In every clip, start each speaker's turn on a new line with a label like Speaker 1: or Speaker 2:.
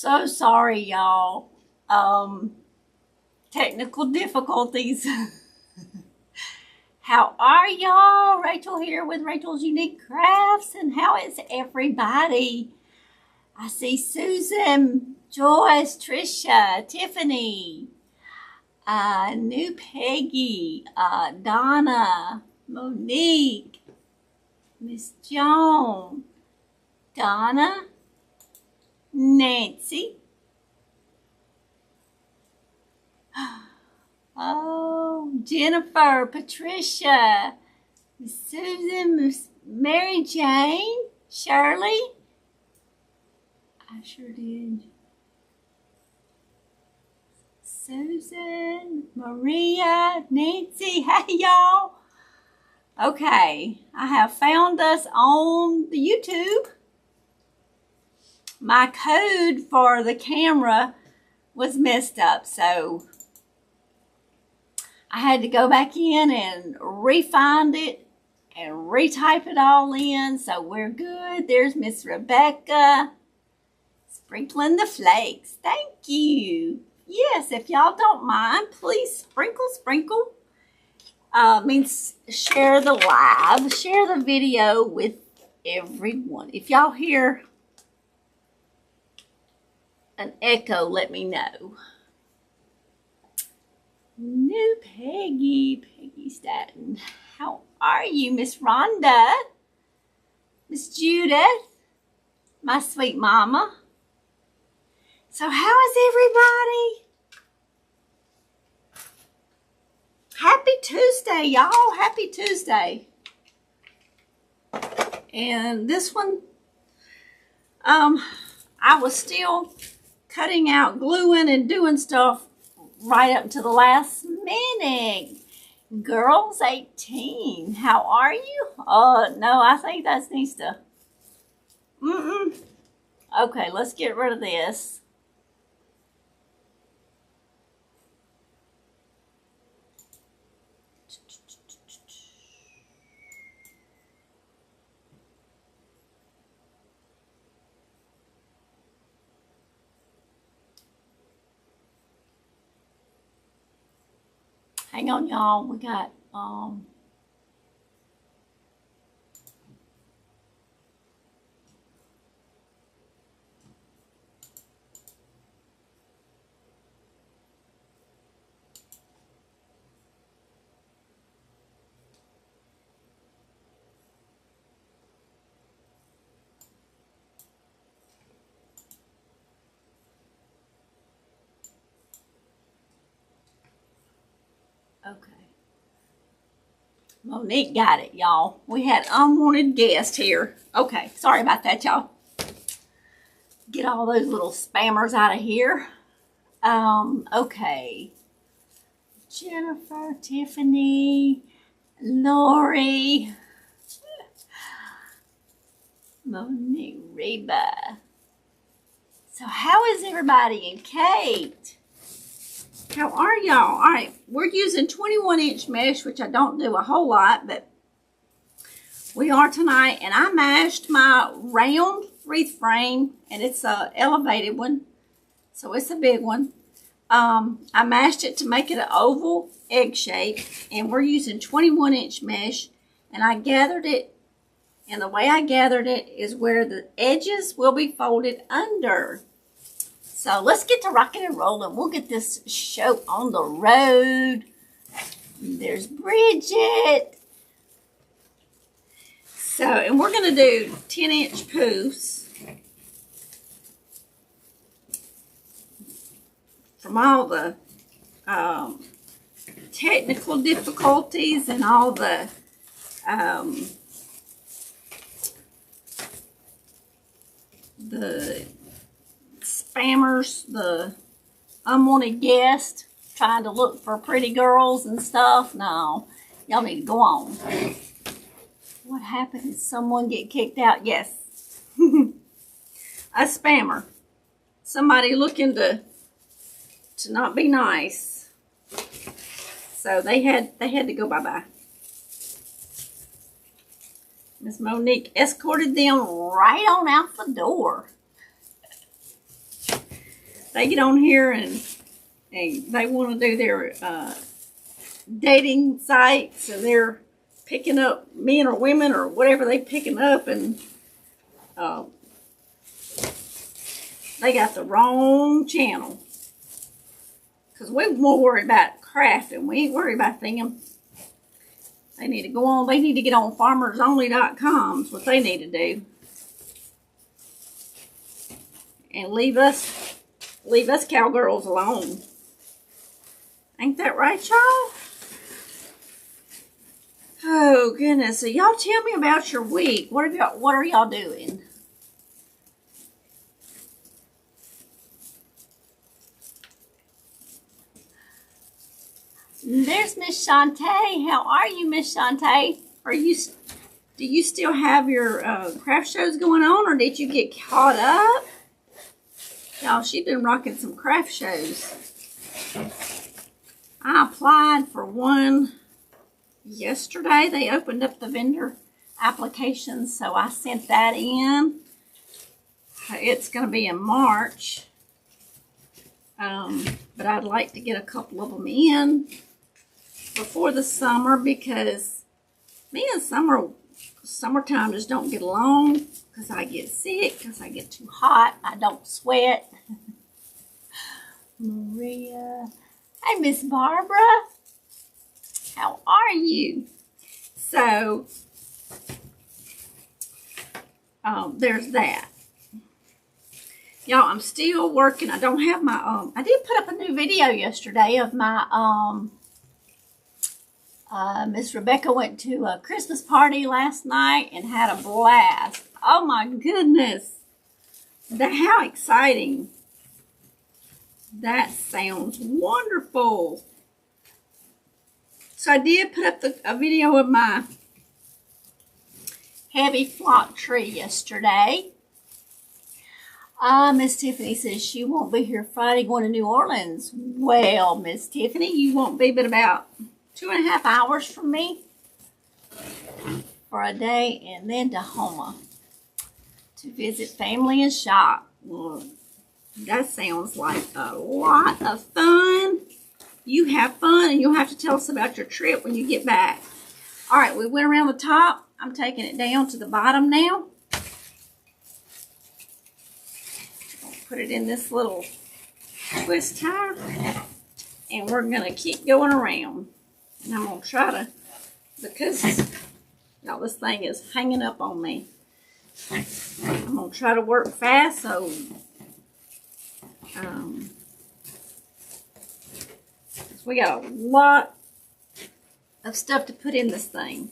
Speaker 1: so sorry, y'all. Technical difficulties. How are y'all? Rachel here with Rachel's Unique Crafts. And how is everybody? I see Susan, Joyce, Trisha, Tiffany, new Peggy, Donna, Monique, Miss Joan, Donna, Nancy. Oh, Jennifer, Patricia, Miss Susan, Miss Mary Jane, Shirley. I sure did. Susan, Maria, Nancy. Hey, y'all. Okay, I have found us on the YouTube. My code for the camera was messed up, so I had to go back in and re-find it and retype it all in, so we're good. There's Miss Rebecca sprinkling the flakes. Thank you. Yes, if y'all don't mind, please sprinkle. Means share the live, share the video with everyone. If y'all hear an echo, let me know. New Peggy Staton. How are you, Miss Rhonda? Miss Judith? My sweet mama. So how is everybody? Happy Tuesday, y'all. Happy Tuesday. And this one, I was still cutting out, gluing, and doing stuff right up to the last minute. Girls 18, how are you? No, I think that needs to, Okay, let's get rid of this. Hang on, y'all. We got, okay. Monique got it, y'all. We had unwanted guests here. Okay, sorry about that, y'all. Get all those little spammers out of here. Okay. Jennifer, Tiffany, Lori, Monique, Reba. So how is everybody? And Kate? How are y'all? All right, we're using 21-inch mesh, which I don't do a whole lot, but we are tonight. And I mashed my round wreath frame, and it's a elevated one, so it's a big one. I mashed it to make it an oval egg shape, and we're using 21-inch mesh, and I gathered it, and the way I gathered it is where the edges will be folded under. So let's get to rocking and rolling. We'll get this show on the road. There's Bridget. So, and we're going to do 10-inch poofs from all the technical difficulties and all the spammers, the unwanted guests trying to look for pretty girls and stuff. No, y'all need to go on. What happened? Did someone get kicked out? Yes. A spammer. Somebody looking to not be nice. So they had to go bye-bye. Miss Monique escorted them right on out the door. they get on here and they want to do their dating sites, and they're picking up men or women or whatever they picking up, and they got the wrong channel. Because we're more worried about crafting. We ain't worried about them. They need to go on. They need to get on farmersonly.com. Is what they need to do. And leave us cowgirls alone. Ain't that right, y'all? Oh goodness! So y'all tell me about your week. What are y'all doing? There's Miss Shantae. How are you, Miss Shantae? Do you still have your craft shows going on, or did you get caught up? Y'all, she's been rocking some craft shows. I applied for one yesterday. They opened up the vendor application, so I sent that in. It's going to be in March. But I'd like to get a couple of them in before the summer, because me and summertime just don't get along, because I get sick, because I get too hot. I don't sweat. Maria. Hey, Miss Barbara. How are you? So, there's that. Y'all, I'm still working. I don't have my, I did put up a new video yesterday of my, Miss Rebecca went to a Christmas party last night and had a blast. Oh my goodness. How exciting. That sounds wonderful. So I did put up a video of my heavy flock tree yesterday. Miss Tiffany says she won't be here Friday going to New Orleans. Well, Miss Tiffany, you won't be but about 2.5 hours from me for a day, and then to Houma to visit family and shop. Well, that sounds like a lot of fun. You have fun, and you'll have to tell us about your trip when you get back. All right, we went around the top. I'm taking it down to the bottom now. Put it in this little twist tie, and we're going to keep going around. And I'm going to try to, because, y'all, this thing is hanging up on me. I'm going to try to work fast, so, we got a lot of stuff to put in this thing.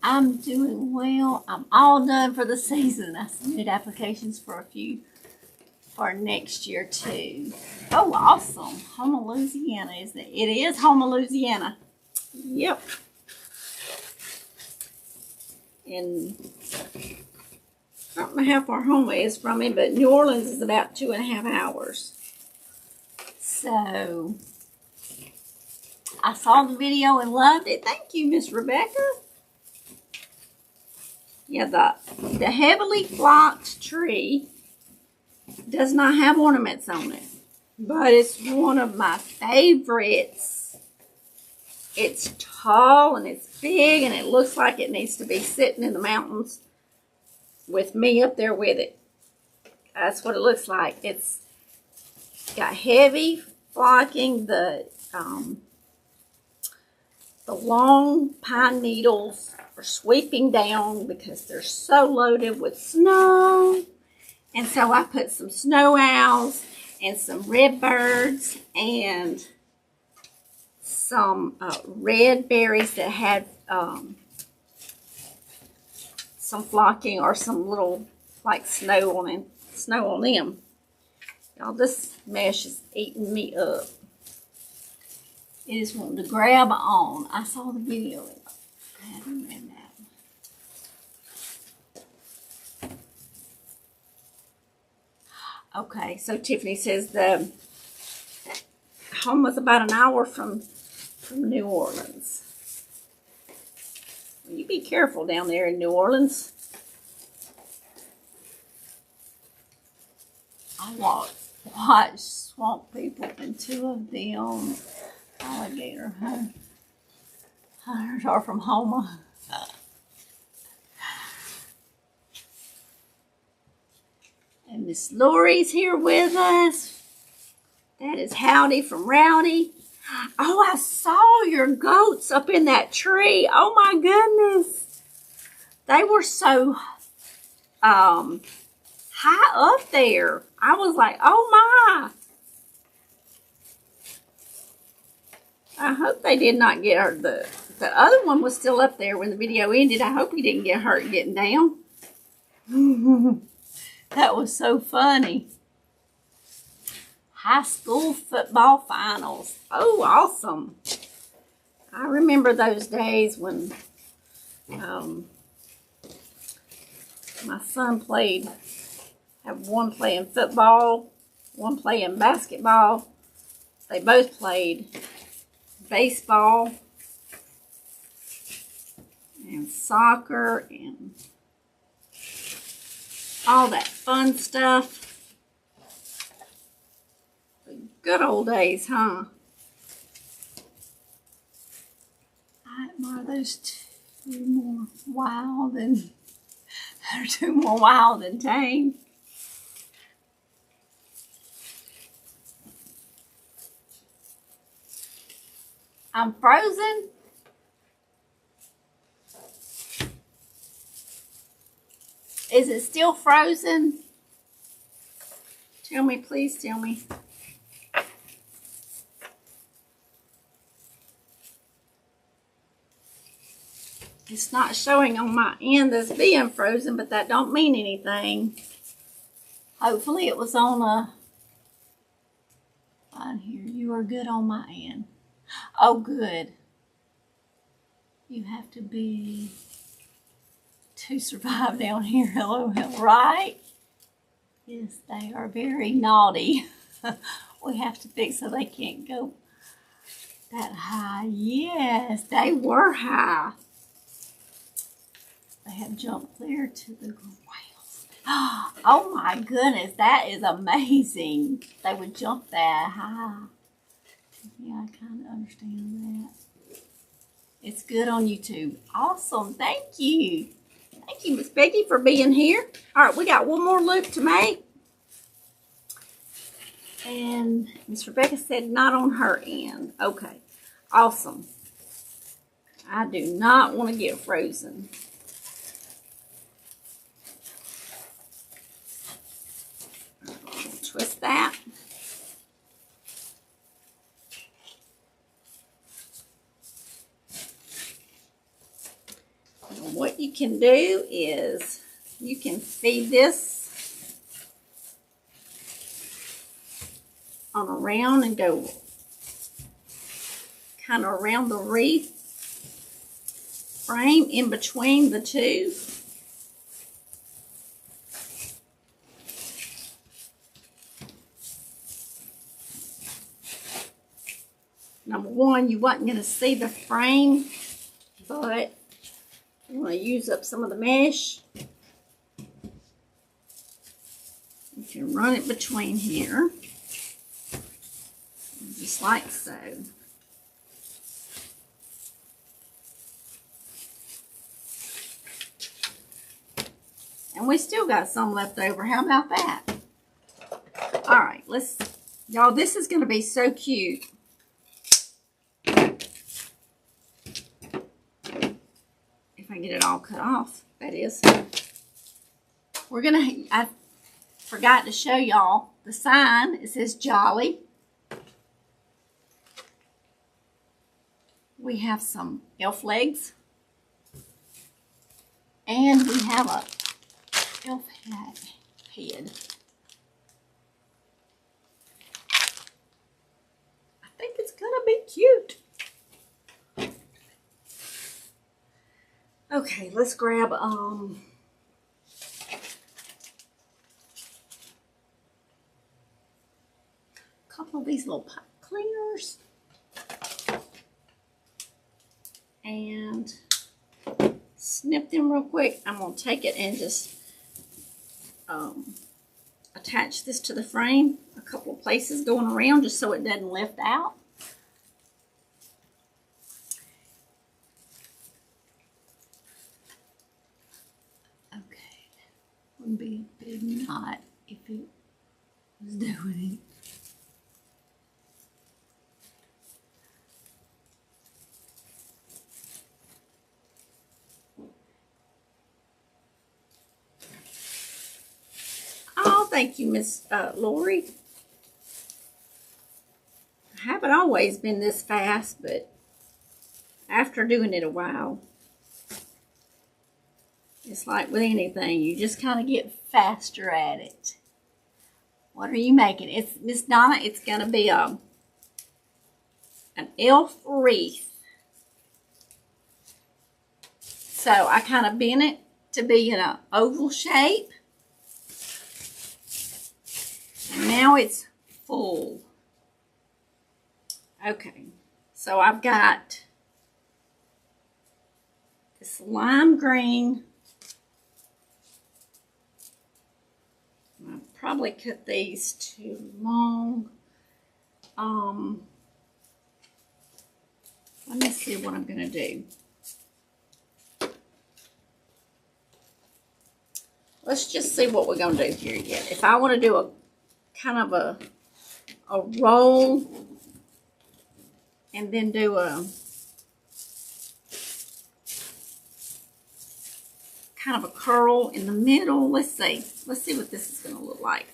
Speaker 1: I'm doing well. I'm all done for the season. I submitted applications for a few for next year too. Oh, awesome. Houma, Louisiana, isn't it? It is Houma, Louisiana. Yep. And I don't know how far Houma is from me, but New Orleans is about 2.5 hours. So, I saw the video and loved it. Thank you, Miss Rebecca. Yeah, the heavily flocked tree does not have ornaments on it, but it's one of my favorites. It's tall and it's big, and it looks like it needs to be sitting in the mountains with me up there with it. That's what it looks like. It's got heavy flocking. The long pine needles are sweeping down because they're so loaded with snow. And so I put some snow owls and some red birds and some red berries that had some flocking or some little like snow on them. Y'all, this mesh is eating me up. It is wanting to grab on. I saw the video. I haven't read that. Okay, so Tiffany says the home was about an hour from New Orleans. You be careful down there in New Orleans. I watched Swamp People and 2 of them alligator hunters are from Homa. And Miss Lori's here with us. That is Howdy from Rowdy. Oh, I saw your goats up in that tree. Oh my goodness. They were so high up there. I was like, oh my. I hope they did not get hurt. The other one was still up there when the video ended. I hope he didn't get hurt getting down. That was so funny. High school football finals. Oh, awesome. I remember those days when my son had one playing football, one playing basketball. They both played baseball and soccer and all that fun stuff. The good old days, huh? I admire those two more wild and they're 2 more wild than tame. I'm frozen. Is it still frozen? Tell me, please tell me. It's not showing on my end as being frozen, but that don't mean anything. Hopefully it was on here. You are good on my end. Oh, good. You have to be to survive down here. Hello, right? Yes, they are very naughty. We have to fix so they can't go that high. Yes, they were high. They have jumped clear to the ground. Oh my goodness, that is amazing. They would jump that high. Yeah, I kind of understand that. It's good on YouTube. Awesome, thank you. Thank you, Miss Becky, for being here. All right, we got one more loop to make. And Miss Rebecca said not on her end. Okay, awesome. I do not want to get frozen. Twist that. And what you can do is you can feed this on around and go kind of around the wreath frame in between the two. Number one, you wasn't going to see the frame, but you want to use up some of the mesh. You can run it between here, just like so. And we still got some left over. How about that? All right, y'all, this is going to be so cute. If I get it all cut off, that is. I forgot to show y'all the sign. It says Jolly. We have some elf legs. And we have a elf head. I think it's gonna be cute. Okay, let's grab a couple of these little pipe cleaners and snip them real quick. I'm gonna take it and just attach attach this to the frame a couple of places going around just so it doesn't lift out. Okay, wouldn't be a big knot if it was doing it. Thank you, Miss Lori. I haven't always been this fast, but after doing it a while, it's like with anything, you just kind of get faster at it. What are you making? It's Miss Donna. It's gonna be an elf wreath. So I kind of bent it to be in an oval shape. And now it's full. Okay, so I've got this lime green. I'll probably cut these too long. Let me see what I'm going to do. Let's just see what we're going to do here yet. If I want to do a kind of a roll and then do a kind of a curl in the middle. Let's see what this is going to look like.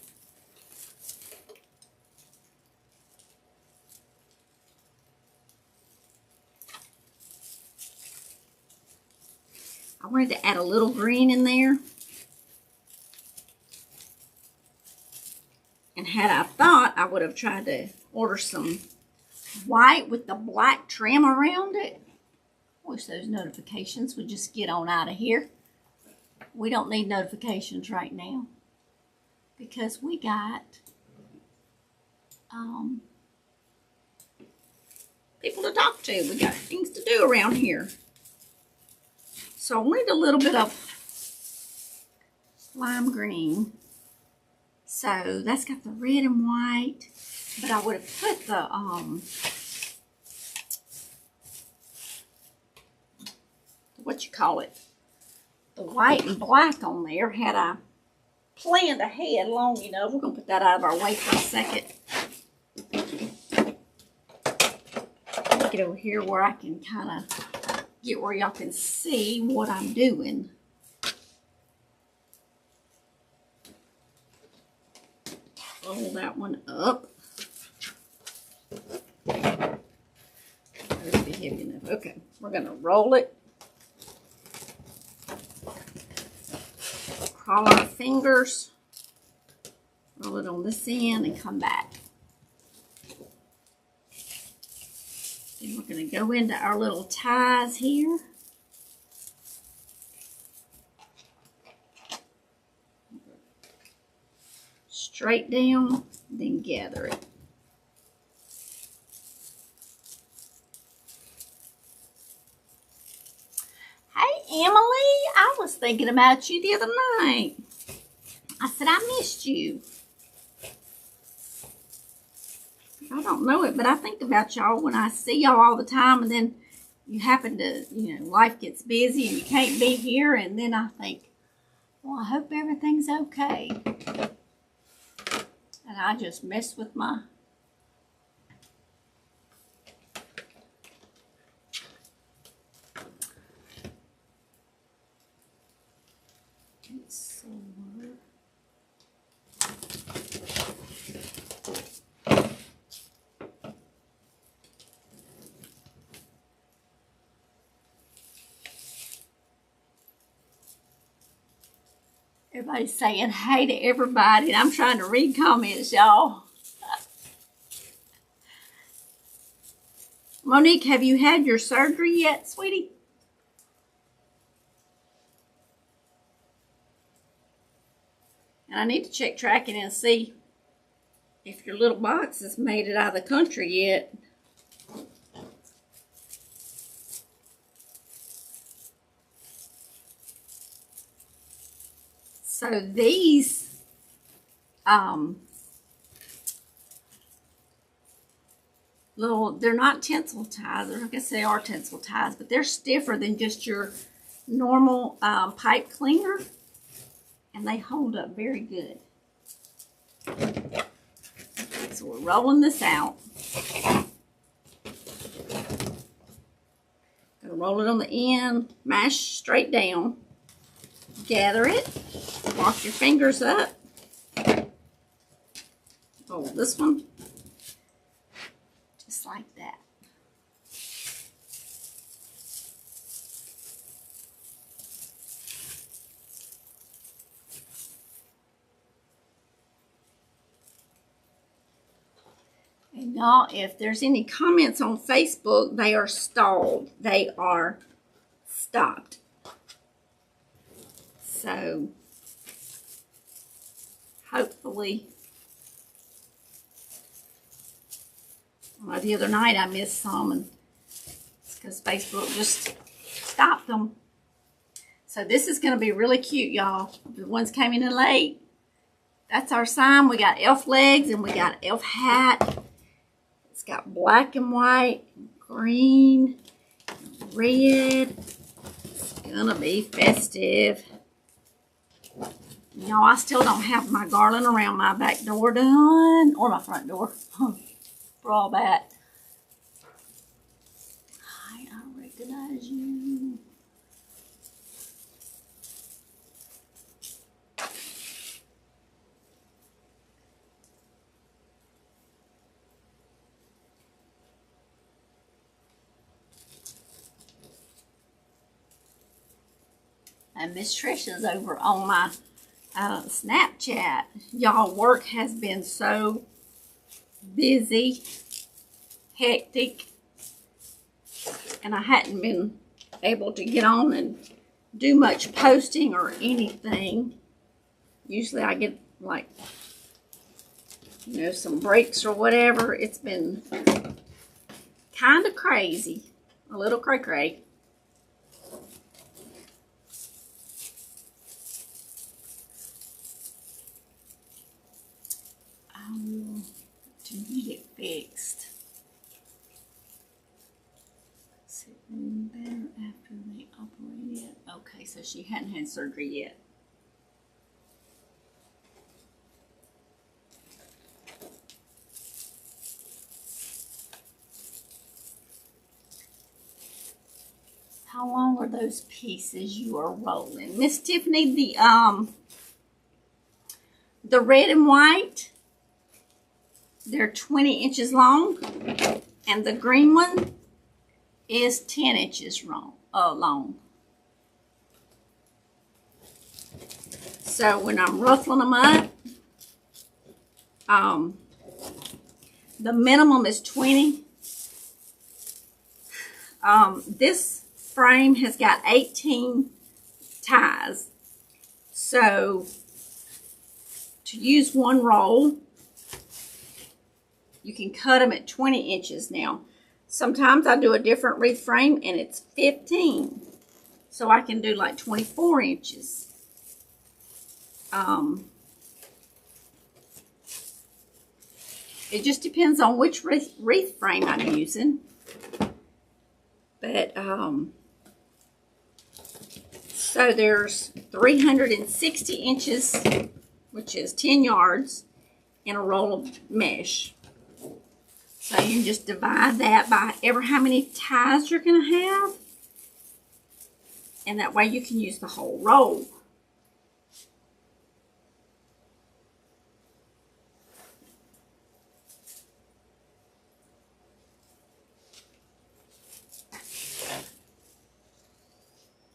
Speaker 1: I wanted to add a little green in there. And had I thought, I would have tried to order some white with the black trim around it. Wish those notifications would just get on out of here. We don't need notifications right now because we got people to talk to. We got things to do around here. So I wanted a little bit of lime green. So that's got the red and white, but I would have put the what you call it, the white and black on there had I planned ahead long enough. We're gonna put that out of our way for a second. Get over here where I can kind of get where y'all can see what I'm doing. Roll that one up. That'll be heavy enough. Okay, we're gonna roll it. Crawl our fingers. Roll it on this end and come back. Then we're gonna go into our little ties here. Straight down, then gather it. Hey, Emily, I was thinking about you the other night. I said, I missed you. I don't know it, but I think about y'all when I see y'all all the time, and then you happen to, life gets busy and you can't be here, and then I think, well, I hope everything's okay. And I just mess with my everybody's saying hey to everybody, and I'm trying to read comments, y'all. Monique, have you had your surgery yet, sweetie? And I need to check tracking and see if your little box has made it out of the country yet. So these they're not tinsel ties, or I guess they are tinsel ties, but they're stiffer than just your normal pipe cleaner, and they hold up very good. So we're rolling this out. Gonna roll it on the end, mash straight down, gather it, walk your fingers up, fold this one, just like that. And y'all, if there's any comments on Facebook, they are stalled. They are stopped. So, hopefully, the other night I missed some, and it's because Facebook just stopped them. So this is going to be really cute, y'all. The ones came in late. That's our sign. We got elf legs and we got elf hat. It's got black and white, green, red. It's gonna be festive. Y'all, I still don't have my garland around my back door done, or my front door, for all that. Hi, I recognize you. And Miss Trisha's over on my Snapchat. Y'all, work has been so busy, hectic, and I hadn't been able to get on and do much posting or anything. Usually I get like, you know, some breaks or whatever. It's been kind of crazy, a little cray-cray. To get it fixed. Is it getting better after they operate it? Okay, so she hadn't had surgery yet. How long are those pieces you are rolling? Miss Tiffany, the red and white, they're 20 inches long, and the green one is 10 inches long. So when I'm ruffling them up, the minimum is 20. This frame has got 18 ties. So to use one roll, you can cut them at 20 inches now. Sometimes I do a different wreath frame and it's 15. So I can do like 24 inches. It just depends on which wreath frame I'm using. But, so there's 360 inches, which is 10 yards, in a roll of mesh. So you just divide that by how many ties you're going to have. And that way you can use the whole roll.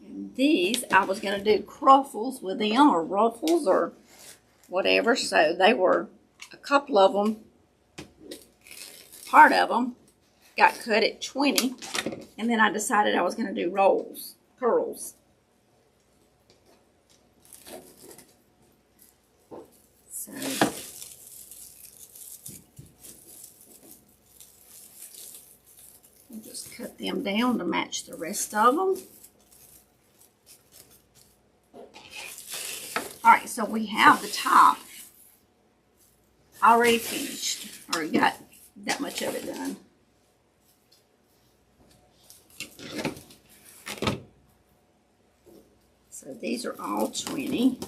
Speaker 1: And these, I was going to do cruffles with them, or ruffles, or whatever. So they were, a couple of them, part of them got cut at 20, and then I decided I was going to do curls. So we'll just cut them down to match the rest of them. All right, so we have the top. already finished, or got that much of it done. So these are all 20.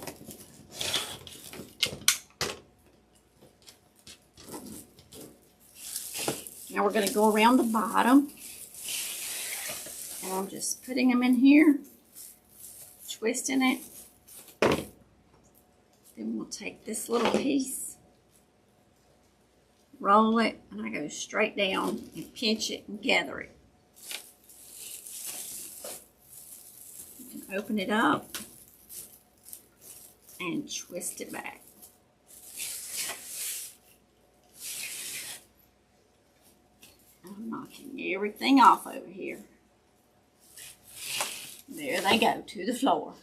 Speaker 1: Now we're going to go around the bottom. And I'm just putting them in here, twisting it. Then we'll take this little piece, roll it, and I go straight down and pinch it and gather it. You can open it up and twist it back. I'm knocking everything off over here. There they go, to the floor.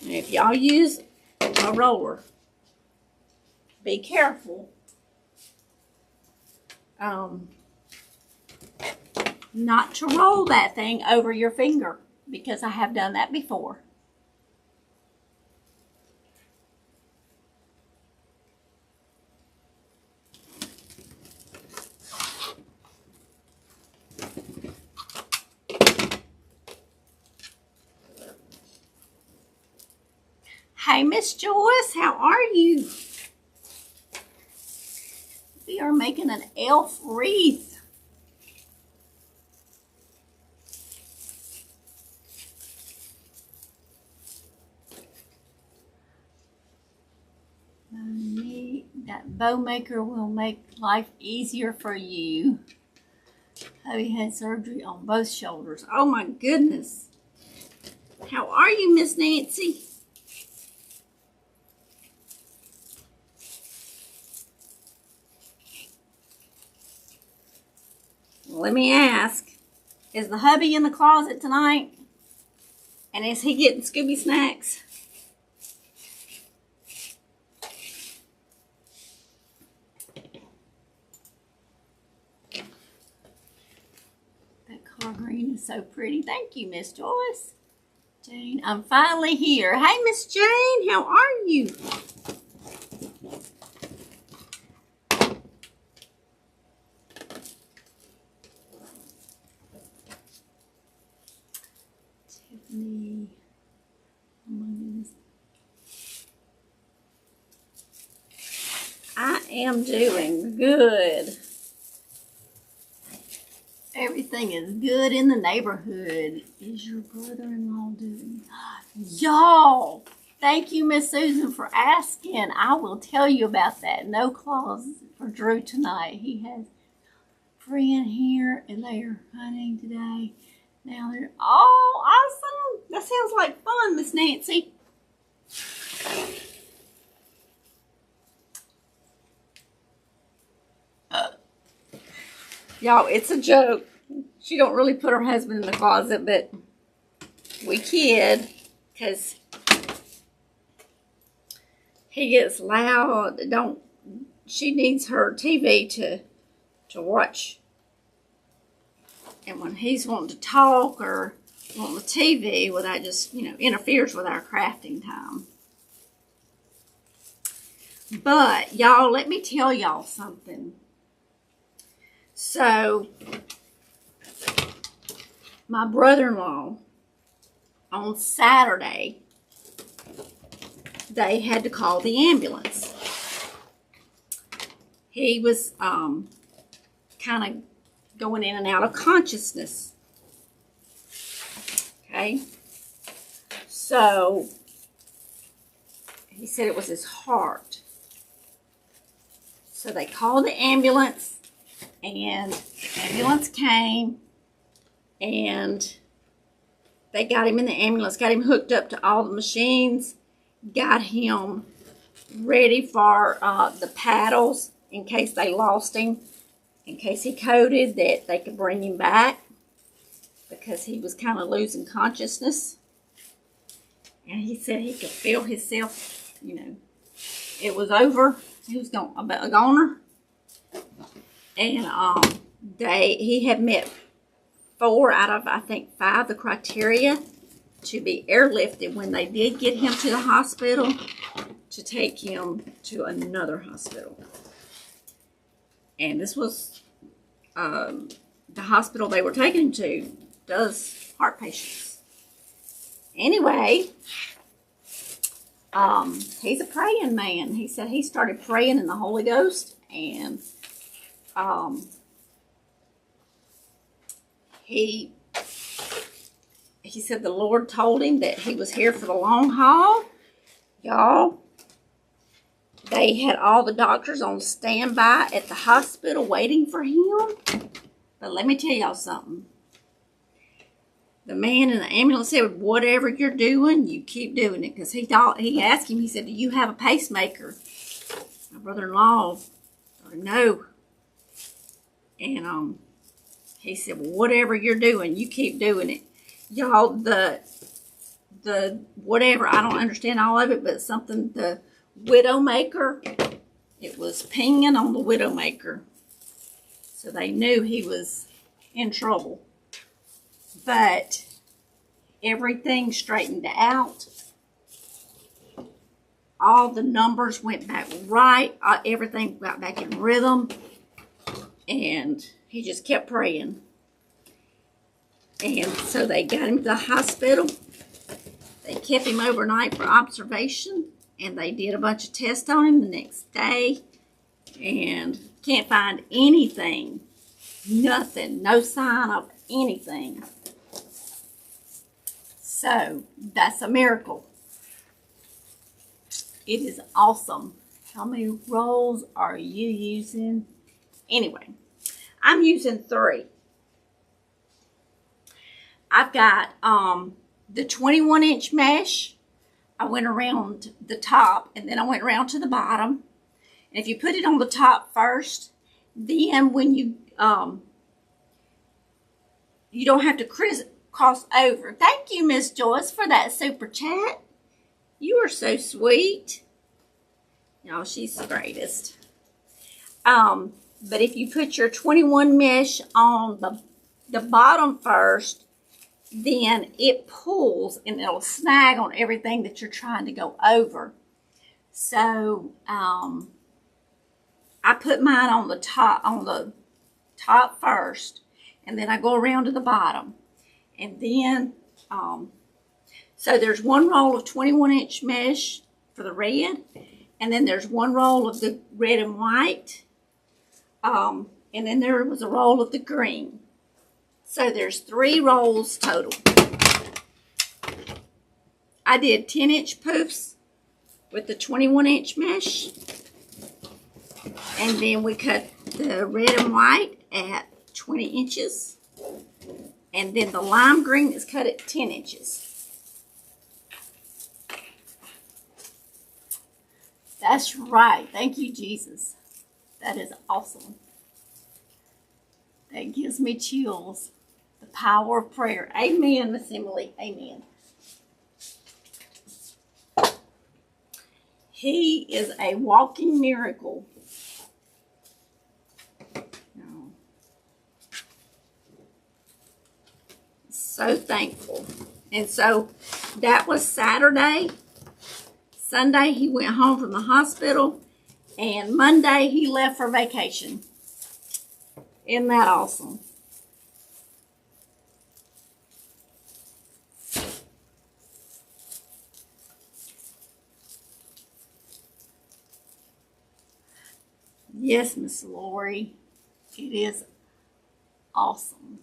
Speaker 1: And if y'all use a roller, be careful not to roll that thing over your finger, because I have done that before. Hey, Miss Joyce, how are you? We are making an elf wreath. That bow maker will make life easier for you. Hubby had surgery on both shoulders. Oh my goodness. How are you, Miss Nancy? Let me ask, is the hubby in the closet tonight? And is he getting Scooby snacks? That car green is so pretty. Thank you, Miss Joyce. Jane, I'm finally here. Hey, Miss Jane, how are you? Tiffany. Oh my goodness. I am doing good. Everything is good in the neighborhood. Is your brother-in-law doing? Y'all, thank you, Miss Susan, for asking. I will tell you about that. No claws for Drew tonight. He has a friend here, and they are hunting today. Now they're all awesome. That sounds like fun, Miss Nancy. Y'all, it's a joke. She don't really put her husband in the closet, but we kid, because he gets loud. She needs her TV to watch. And when he's wanting to talk or wanting the TV, well, that just, interferes with our crafting time. But, y'all, let me tell y'all something. So, my brother-in-law, on Saturday, they had to call the ambulance. He was kind of going in and out of consciousness. Okay? So, he said it was his heart. So, they called the ambulance. And the ambulance came, and they got him in the ambulance, got him hooked up to all the machines, got him ready for the paddles in case they lost him, in case he coded, that they could bring him back, because he was kind of losing consciousness. And he said he could feel himself, it was over. He was a goner. And he had met 4 out of, I think, 5 the criteria to be airlifted when they did get him to the hospital to take him to another hospital. And this was the hospital they were taking him to does heart patients. Anyway, he's a praying man. He said he started praying in the Holy Ghost, and he said the Lord told him that he was here for the long haul. Y'all, they had all the doctors on standby at the hospital waiting for him. But let me tell y'all something. The man in the ambulance said, whatever you're doing, you keep doing it. Because he asked him, he said, do you have a pacemaker? My brother-in-law said, no. And he said, well, whatever you're doing, you keep doing it. Y'all, the whatever, I don't understand all of it, but something, the Widowmaker, it was pinging on the Widowmaker. So they knew he was in trouble. But everything straightened out. All the numbers went back right. Everything got back in rhythm. And he just kept praying. And so they got him to the hospital. They kept him overnight for observation. And they did a bunch of tests on him the next day. And can't find anything. Nothing. No sign of anything. So, that's a miracle. It is awesome. How many rolls are you using? Anyway, I'm using 3. I've got the 21-inch mesh. I went around the top, and then I went around to the bottom. And if you put it on the top first, then when you don't have to cross over. Thank you, Miss Joyce, for that super chat. You are so sweet. Y'all, she's the greatest. But if you put your 21 mesh on the bottom first, then it pulls and it'll snag on everything that you're trying to go over. So I put mine on the top first, and then I go around to the bottom. And then, so there's 1 roll of 21-inch mesh for the red, and then there's 1 roll of the red and white, and then there was a roll of the green. So there's 3 rolls total. I did 10-inch poofs with the 21-inch mesh, and then we cut the red and white at 20 inches. And then the lime green is cut at 10 inches. That's right. Thank you, Jesus. That is awesome. That gives me chills. The power of prayer. Amen, Miss Emily. Amen. He is a walking miracle. So thankful. And so that was Saturday. Sunday he went home from the hospital, and Monday he left for vacation. Isn't that awesome? Yes, Miss Lori, it is awesome.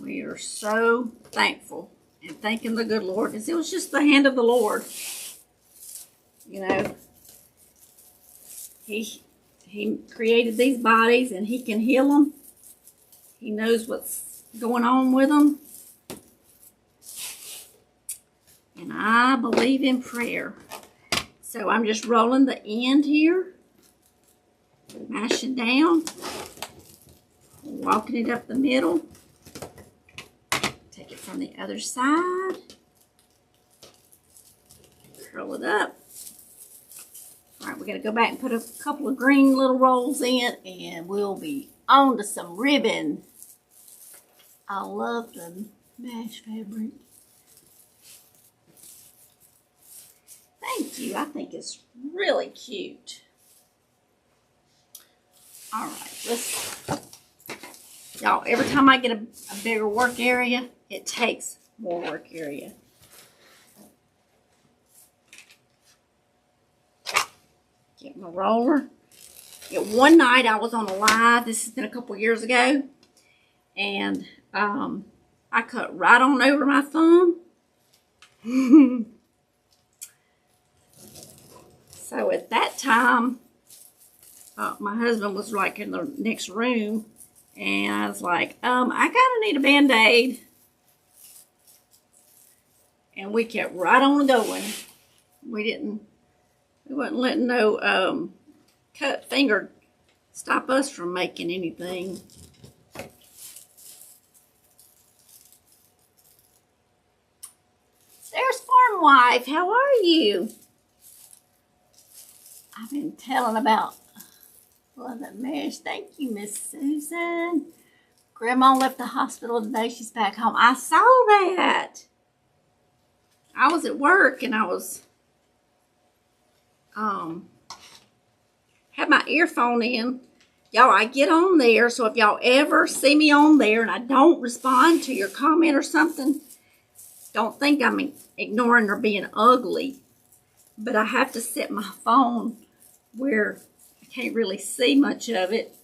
Speaker 1: We are so thankful and thanking the good Lord, because it was just the hand of the Lord. You know, He created these bodies, and He can heal them. He knows what's going on with them. And I believe in prayer. So I'm just rolling the end here, mashing down, walking it up the middle. Take it from the other side. roll it up. All right, we're going to go back and put a couple of green little rolls in, and we'll be on to some ribbon. I love the mesh fabric. Thank you. I think it's really cute. All right, y'all, every time I get a bigger work area, it takes more work area. Get my roller. One night I was on a live, this has been a couple years ago, and I cut right on over my thumb. So at that time, my husband was like in the next room, and I was like, I kind of need a Band-Aid. And we kept right on going. We wasn't letting no cut finger stop us from making anything. There's Farm Wife. How are you? I've been telling about love that mesh. Thank you, Miss Susan. Grandma left the hospital today. She's back home. I saw that. I was at work and I was had my earphone in. Y'all, I get on there, so if y'all ever see me on there and I don't respond to your comment or something, don't think I'm ignoring or being ugly. But I have to set my phone where I can't really see much of it.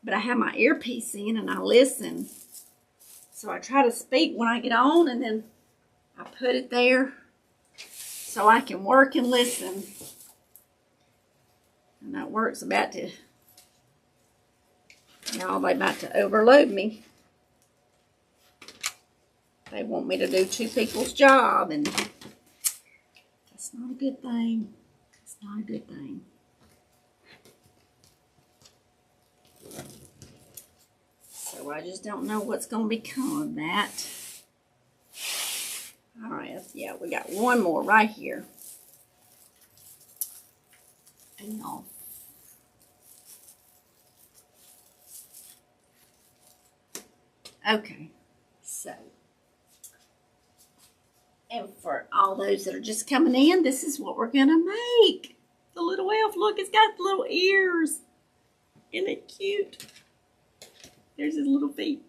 Speaker 1: But I have my earpiece in and I listen. So I try to speak when I get on, and then I put it there so I can work and listen. And that work's about to, y'all, they about to overload me. They want me to do two people's job, and that's not a good thing. It's not a good thing. So I just don't know what's going to become of that. All right, yeah, we got one more right here. And y'all, okay, so, and for all those that are just coming in, this is what we're going to make. The little elf, look, it's got little ears. Isn't it cute? There's his little feet.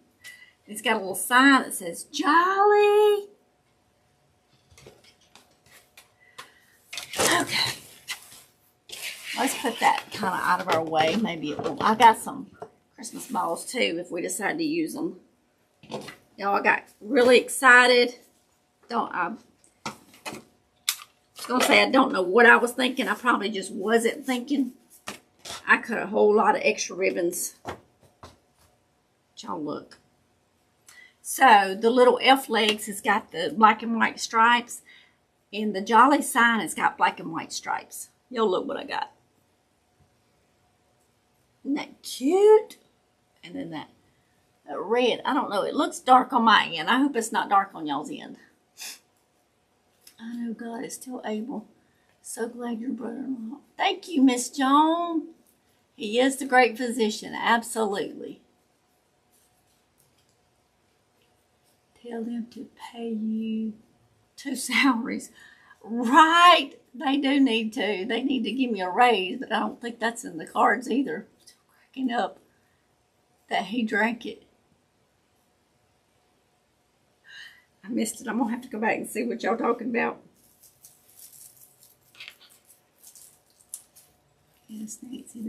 Speaker 1: It's got a little sign that says, Jolly. Okay. Let's put that kind of out of our way. Maybe it will. I got some Christmas balls too if we decide to use them. Y'all, I got really excited. I was going to say I don't know what I was thinking. I probably just wasn't thinking. I cut a whole lot of extra ribbons. Y'all look. So the little elf legs has got the black and white stripes. And the Jolly sign has got black and white stripes. Y'all look what I got. Isn't that cute? And then that red, I don't know, it looks dark on my end. I hope it's not dark on y'all's end. I know God is still able. So glad your brother-in-law. Thank you, Miss Joan. He is the great physician, absolutely. Tell them to pay you 2 salaries. Right, they do need to. They need to give me a raise, but I don't think that's in the cards either. Still cracking up that he drank it. I missed it. I'm going to have to go back and see what y'all talking about. Yes, Nancy,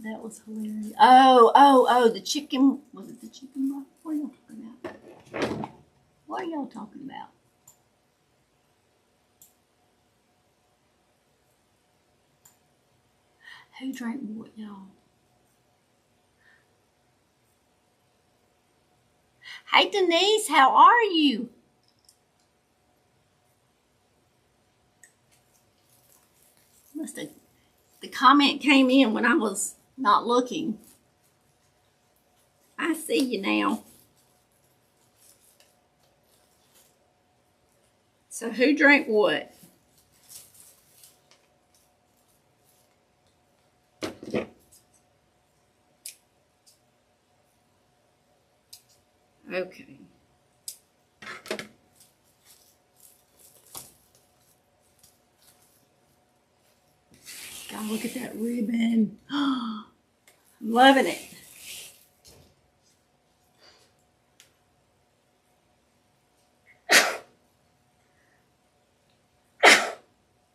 Speaker 1: that was hilarious. Oh, the chicken. Was it the chicken box? What are y'all talking about? What are y'all talking about? Who drank what, y'all? Hey, Denise, how are you? The comment came in when I was not looking. I see you now. So who drank what? Okay. God, look at that ribbon. I'm loving it.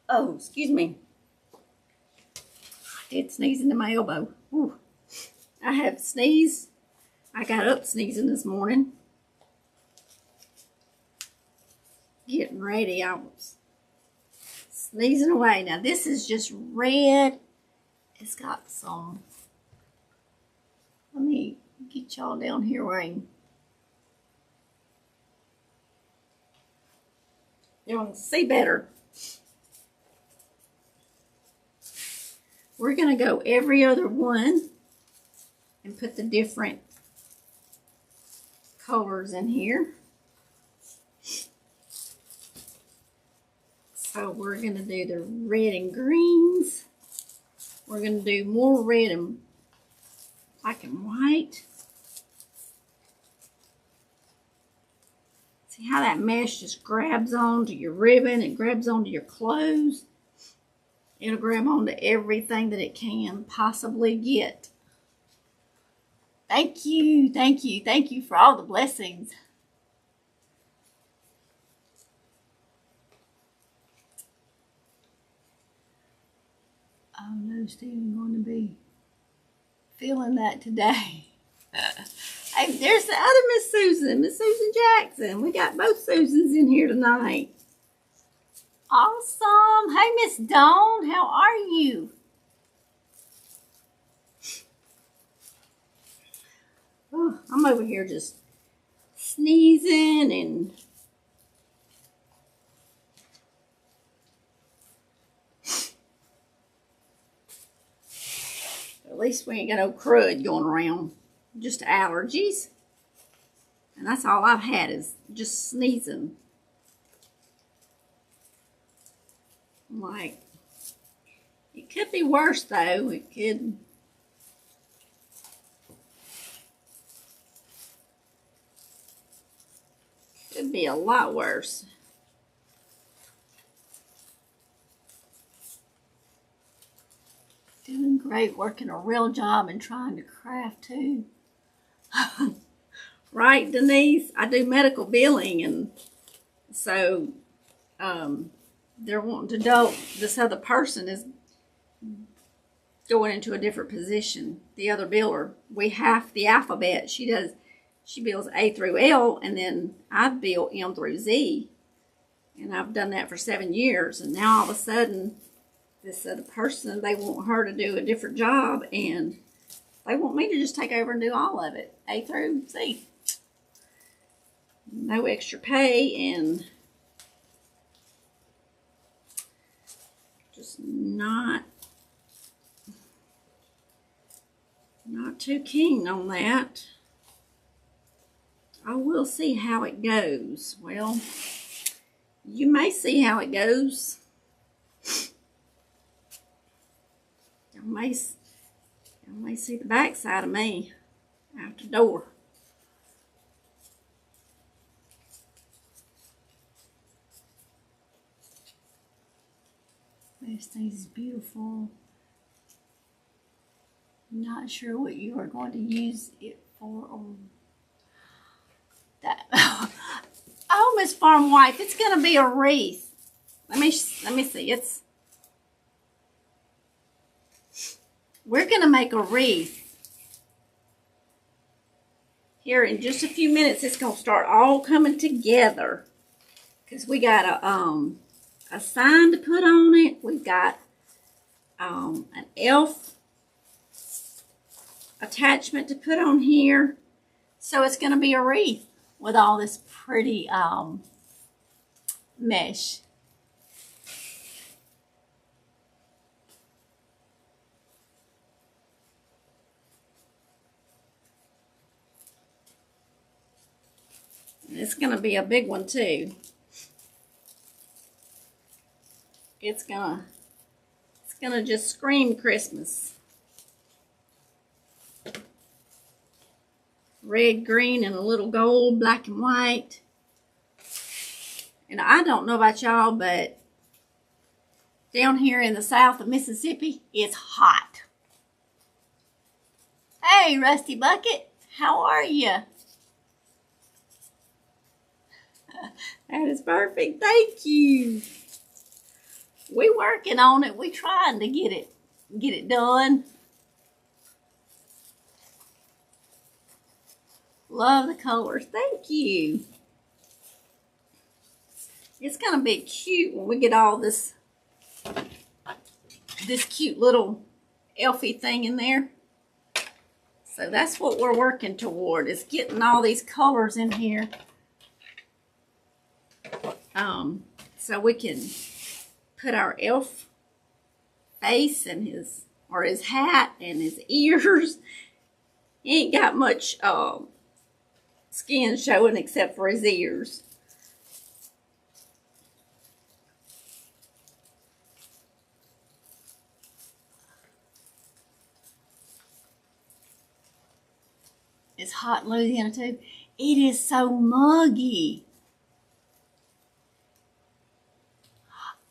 Speaker 1: Oh, excuse me. I did sneeze into my elbow. Ooh. I have sneezed. I got up sneezing this morning. Getting ready. I was sneezing away. Now this is just red. It's got some. Let me get y'all down here where I can. Y'all can see better. We're going to go every other one and put the different colors in here. So we're going to do the red and greens. We're going to do more red and black and white. See how that mesh just grabs onto your ribbon, it grabs onto your clothes. It'll grab onto everything that it can possibly get. Thank you, thank you, thank you for all the blessings. Oh no, Stephen's going to be feeling that today. Hey, there's the other Miss Susan Jackson. We got both Susans in here tonight. Awesome. Hey, Miss Dawn, how are you? Oh, I'm over here just sneezing and at least we ain't got no crud going around. Just allergies. And that's all I've had is just sneezing. Like, it could be worse though. It could be a lot worse. Doing great, working a real job and trying to craft too. Right, Denise? I do medical billing, and so they're wanting to know this other person is going into a different position. The other biller, we have the alphabet. She bills A through L, and then I bill M through Z. And I've done that for 7 years, and now all of a sudden, this other person, they want her to do a different job, and they want me to just take over and do all of it, A through Z. No extra pay, and just not too keen on that. I will see how it goes. Well, you may see how it goes. You may see the backside of me out the door. This thing is beautiful. Not sure what you are going to use it for or that. Oh, Miss Farm Wife, it's going to be a wreath. Let me see. We're going to make a wreath. Here in just a few minutes, it's going to start all coming together. Because we got a sign to put on it. We've got an elf attachment to put on here. So it's going to be a wreath with all this pretty mesh. And it's going to be a big one too. It's gonna just scream Christmas. red, green, and a little gold, black and white. And I don't know about y'all, but down here in the south of Mississippi, it's hot. Hey, Rusty Bucket, how are you? That is perfect. Thank you. We working on it. We trying to get it done. Love the colors. Thank you. It's gonna be cute when we get all this cute little elfy thing in there. So that's what we're working toward, is getting all these colors in here. So we can put our elf face and his hat and his ears. He ain't got much skin showing except for his ears. It's hot in Louisiana too. It is so muggy.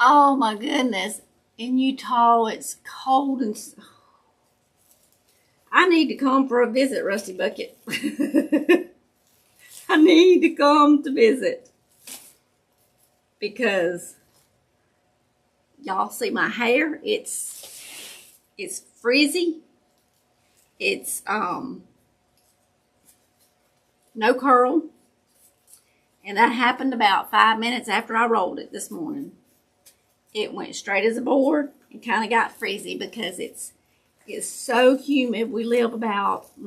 Speaker 1: Oh my goodness. In Utah, it's cold and... I need to come for a visit, Rusty Bucket. I need to come to visit. Because y'all see my hair? It's frizzy. It's no curl. And that happened about 5 minutes after I rolled it this morning. It went straight as a board and kind of got frizzy because it's so humid. We live about a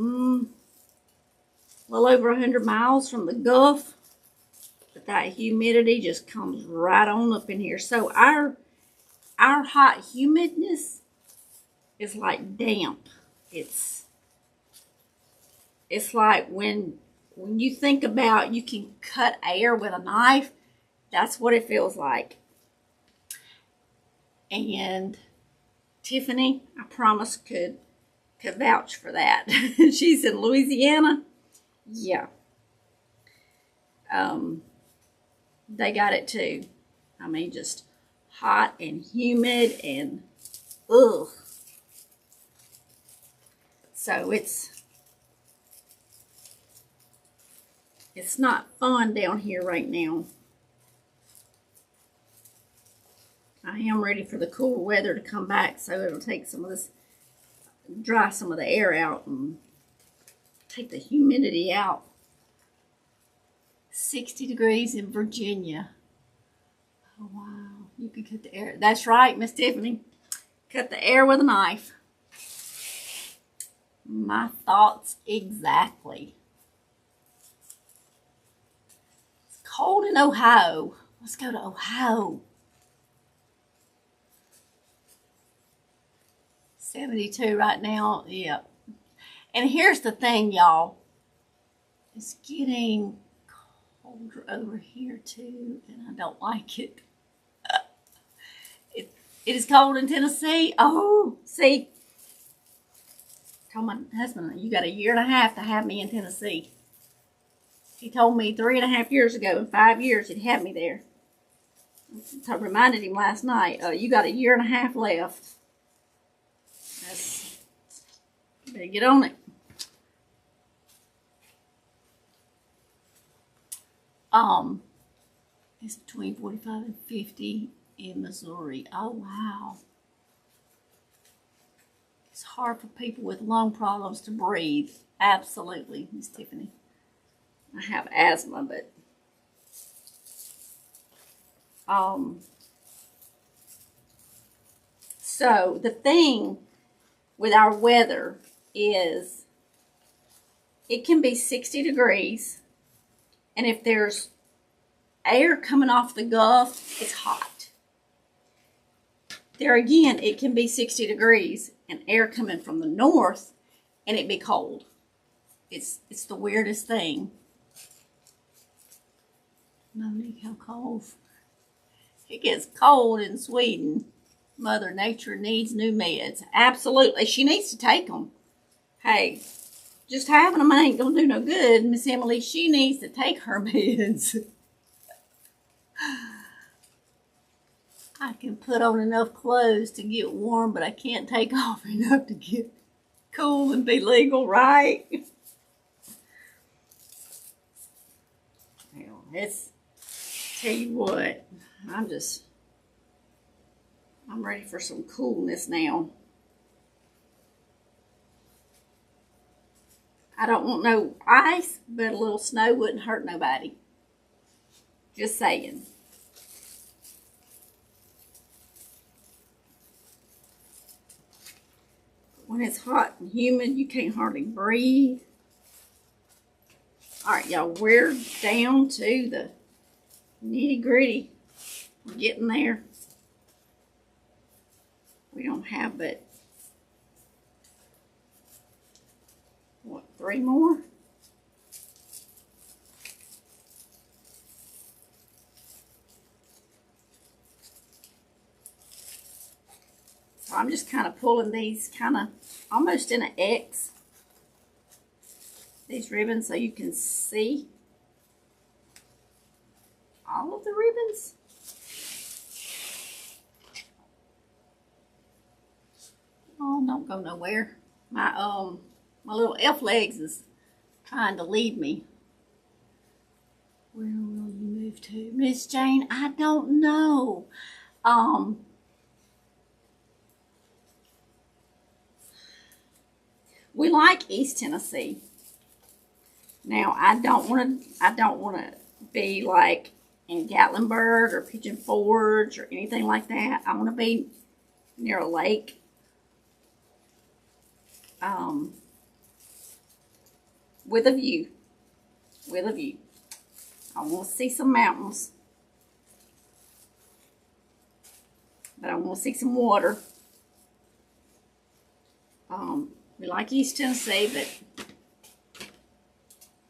Speaker 1: little over 100 miles from the Gulf. But that humidity just comes right on up in here. So our hot humidness is like damp. It's like when you think about you can cut air with a knife, that's what it feels like. And Tiffany, I promise, could vouch for that. She's in Louisiana. Yeah. They got it too. I mean, just hot and humid and ugh. So it's not fun down here right now. I am ready for the cool weather to come back, so it'll take some of this, dry some of the air out and take the humidity out. 60 degrees in Virginia. Oh, wow. You can cut the air. That's right, Miss Tiffany. Cut the air with a knife. My thoughts exactly. It's cold in Ohio. Let's go to Ohio. 72 right now. Yep. And here's the thing, y'all. It's getting colder over here too, and I don't like it. It is cold in Tennessee. Oh, see. I told my husband, you got a year and a half to have me in Tennessee. He told me 3.5 years ago, in 5 years, he'd have me there. I reminded him last night, you got a year and a half left. Better get on it. It's between 45 and 50 in Missouri. Oh, wow. It's hard for people with lung problems to breathe. Absolutely, Miss Tiffany. I have asthma, but so the thing with our weather is it can be 60 degrees, and if there's air coming off the Gulf, it's hot. There again, it can be 60 degrees and air coming from the north, and it be cold. It's the weirdest thing. Monique, how cold? It gets cold in Sweden. Mother Nature needs new meds. Absolutely. She needs to take them. Hey, Just having them ain't gonna do no good. Miss Emily, she needs to take her meds. I can put on enough clothes to get warm, but I can't take off enough to get cool and be legal, right? Well, let's tell you what, I'm ready for some coolness now. I don't want no ice, but a little snow wouldn't hurt nobody. Just saying. When it's hot and humid, you can't hardly breathe. All right, y'all, we're down to the nitty gritty. We're getting there. We don't have but, what, 3 more? So I'm just kind of pulling these kind of almost in an X. These ribbons so you can see all of the ribbons. Oh, don't go nowhere. My little elf legs is trying to lead me. Where will you move to? Miss Jane, I don't know. We like East Tennessee. Now, I don't want to be like in Gatlinburg or Pigeon Forge or anything like that. I want to be near a lake. With a view. With a view. I want to see some mountains. But I want to see some water. We like East Tennessee, but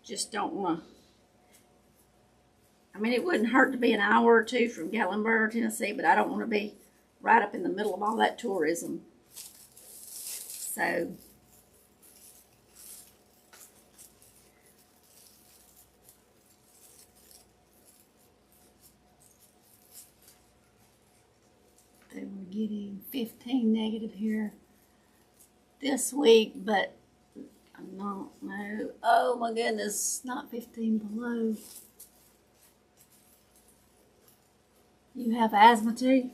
Speaker 1: just don't want to. I mean, it wouldn't hurt to be an hour or 2 from Gatlinburg, Tennessee, but I don't want to be right up in the middle of all that tourism. So, they were getting 15 negative here this week, but I don't know. Oh my goodness, not 15 below. You have asthma too?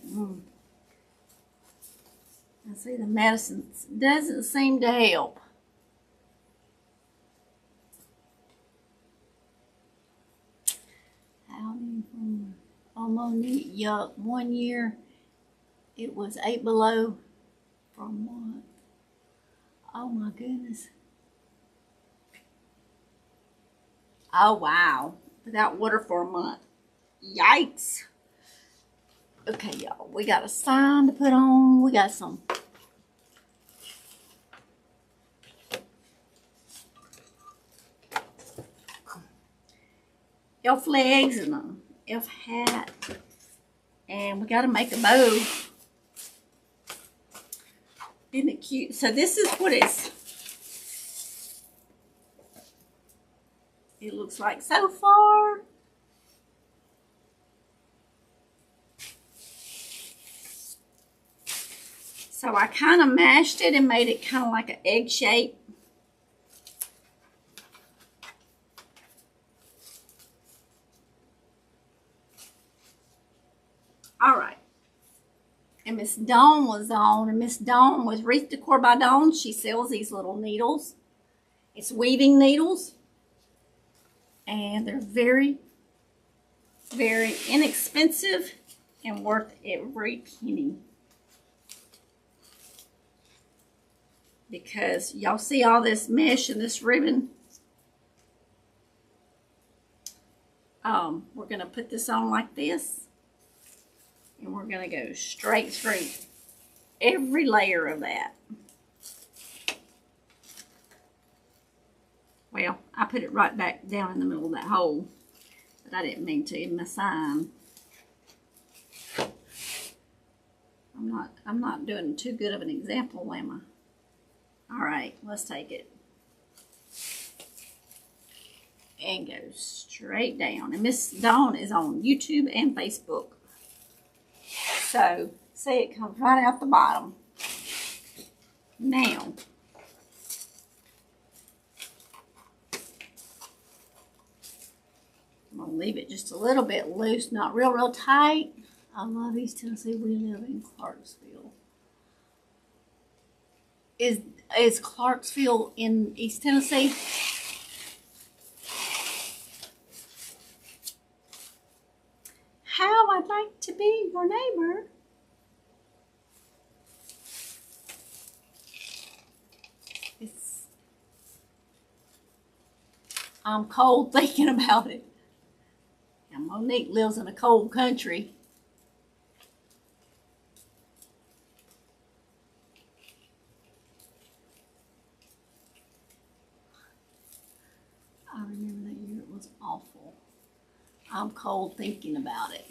Speaker 1: I see the medicine doesn't seem to help. Monique, yuck. 1 year it was 8 below from what? Oh my goodness. Oh wow. Without water for a month. Yikes. Okay, y'all. We got a sign to put on. We got some elf legs and an elf hat. And we got to make a bow. Isn't it cute? So this is what it looks like so far. So I kind of mashed it and made it kind of like an egg shape. All right. And Miss Dawn was on, and Miss Dawn was Wreath Decor by Dawn. She sells these little needles. It's weaving needles. And they're very, very inexpensive and worth every penny. Because y'all see all this mesh and this ribbon. We're going to put this on like this. And we're going to go straight through every layer of that. Well, I put it right back down in the middle of that hole. But I didn't mean to in my sign. I'm not doing too good of an example, am I? All right, let's take it. and go straight down. And Miss Dawn is on YouTube and Facebook. So, see, it comes right out the bottom. Now, I'm going to leave it just a little bit loose, not real tight. I love East Tennessee. We live in Clarksville. Is Clarksville in East Tennessee? How I'd like to be your neighbor. I'm cold thinking about it. And Monique lives in a cold country. I remember that year, it was awful. I'm cold thinking about it.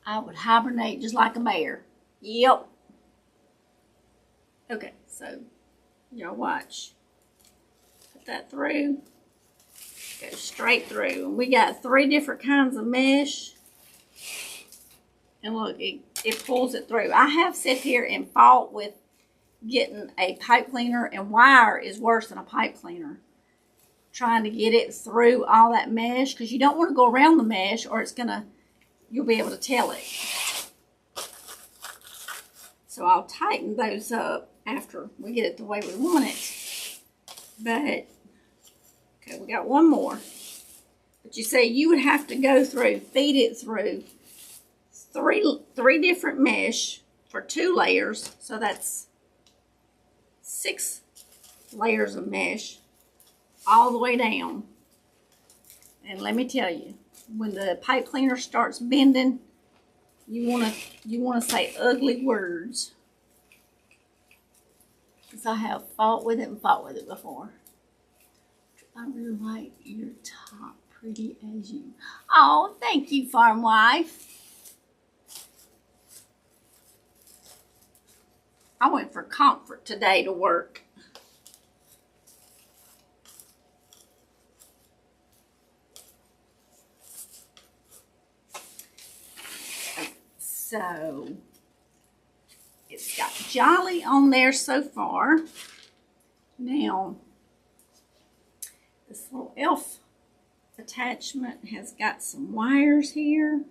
Speaker 1: I would hibernate just like a bear. Yep. Okay, so y'all watch. Put that through. Go straight through. And we got 3 different kinds of mesh. And look, it pulls it through. I have sat here and fought with getting a pipe cleaner, and wire is worse than a pipe cleaner. Trying to get it through all that mesh, because you don't want to go around the mesh or you'll be able to tell it. So I'll tighten those up after we get it the way we want it. But, okay, we got one more. But you see, you would have to go through, feed it through three different mesh for 2 layers. So that's 6 layers of mesh all the way down. And let me tell you, when the pipe cleaner starts bending, you wanna say ugly words. Because I have fought with it before. I really like your top, pretty as you. Oh, thank you, farm wife. I went for comfort today to work. So, it's got Jolly on there so far. Now, this little elf attachment has got some wires here.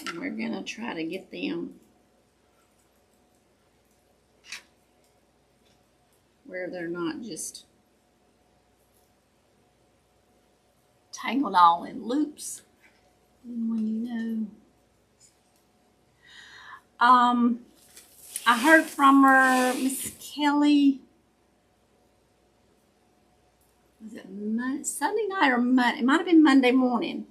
Speaker 1: And we're going to try to get them where they're not just tangled all in loops. And when you know. I heard from her, Miss Kelly. Was it Sunday night or Monday? It might have been Monday morning.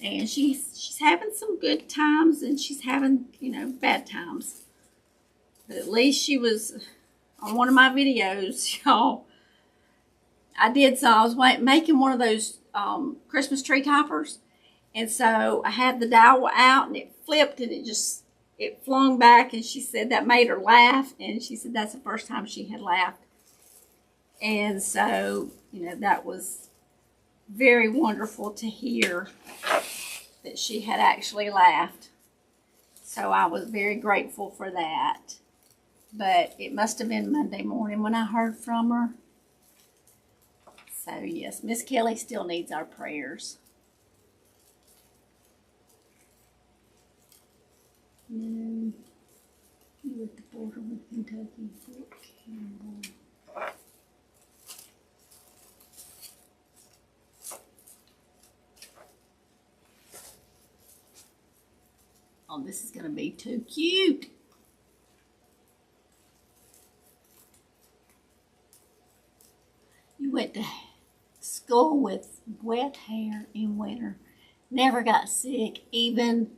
Speaker 1: And she's having some good times, and she's having, bad times. But at least she was on one of my videos, y'all. I was making one of those Christmas tree toppers. And so I had the dowel out, and it flipped, and it flung back. And she said that made her laugh. And she said that's the first time she had laughed. And so, that was very wonderful to hear that she had actually laughed. So I was very grateful for that. But it must have been Monday morning when I heard from her. So yes, Miss Kelly still needs our prayers. No, you at the border with Kentucky, Fort Campbell. Oh, this is going to be too cute. You went to school with wet hair in winter. Never got sick. Even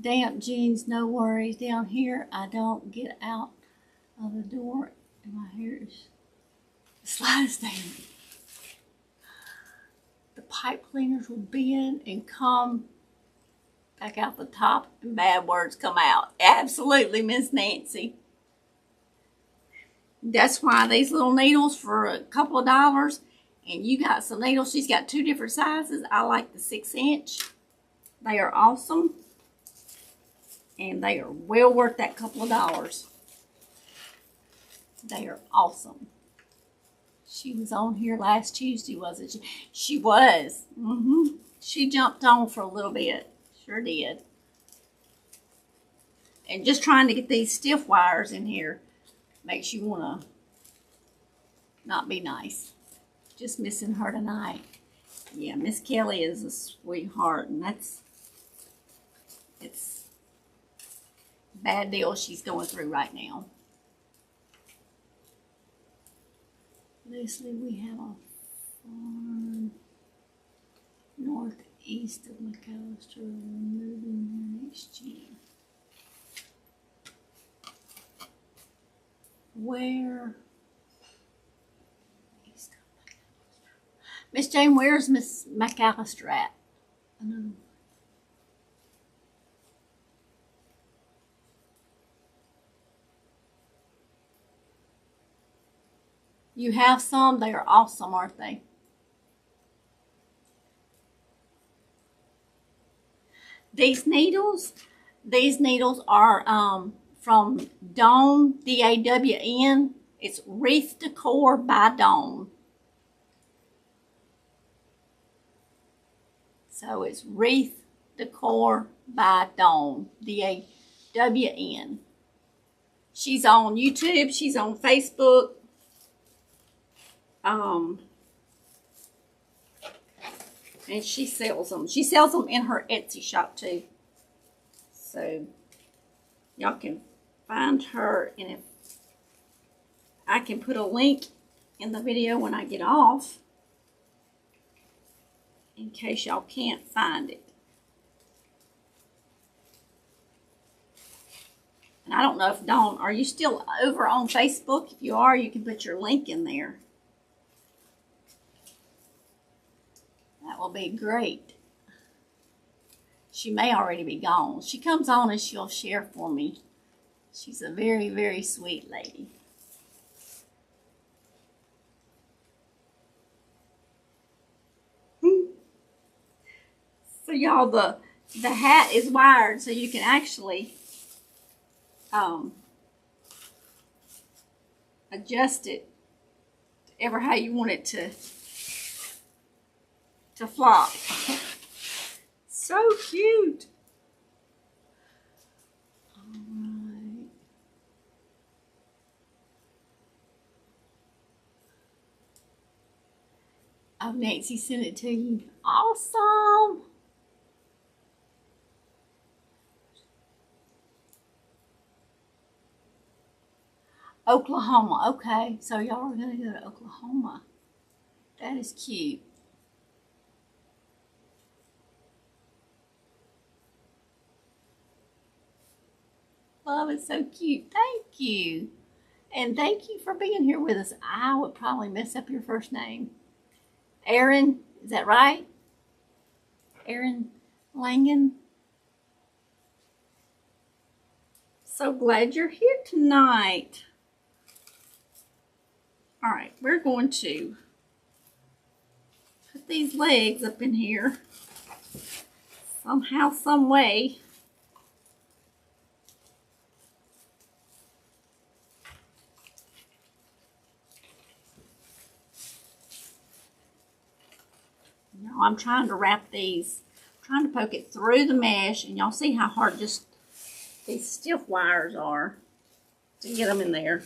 Speaker 1: damp jeans, no worries. Down here, I don't get out of the door and my hair is the slightest thing. the pipe cleaners will bend and come back out the top and bad words come out. Absolutely, Miss Nancy. That's why these little needles for a couple of dollars, and you got some needles. She's got 2 different sizes. I like the 6-inch. They are awesome, and they are well worth that couple of dollars. They are awesome. She was on here last Tuesday, wasn't she? She was. She jumped on for a little bit. Sure did. And just trying to get these stiff wires in here makes you want to not be nice. Just missing her tonight. Yeah, Miss Kelly is a sweetheart, and it's a bad deal she's going through right now. Leslie, we have a farm northeast of McAllister. We're moving there next year. Where? Miss Jane, where's Miss McAllister at? You have some? They are awesome, aren't they? These needles are from Dawn, D-A-W-N. It's Wreath Decor by Dawn. So it's Wreath Decor by Dawn, D-A-W-N. She's on YouTube. She's on Facebook. And she sells them. She sells them in her Etsy shop too. So y'all can find her, and if I can put a link in the video when I get off in case y'all can't find it. And I don't know if Dawn, are you still over on Facebook? If you are, you can put your link in there. That will be great. She may already be gone. She comes on and she'll share for me. She's a very, very sweet lady. So y'all, the hat is wired so you can actually adjust it ever how you want it to flop. So cute. All right. Oh, Nancy sent it to you. Awesome. Oklahoma. Okay, so y'all are going to go to Oklahoma. That is cute. Love is so cute. Thank you. And thank you for being here with us. I would probably mess up your first name. Aaron, is that right? Aaron Langen. So glad you're here tonight. All right, we're going to put these legs up in here somehow, some way. Now I'm trying to wrap these, trying to poke it through the mesh, and y'all see how hard just these stiff wires are to get them in there.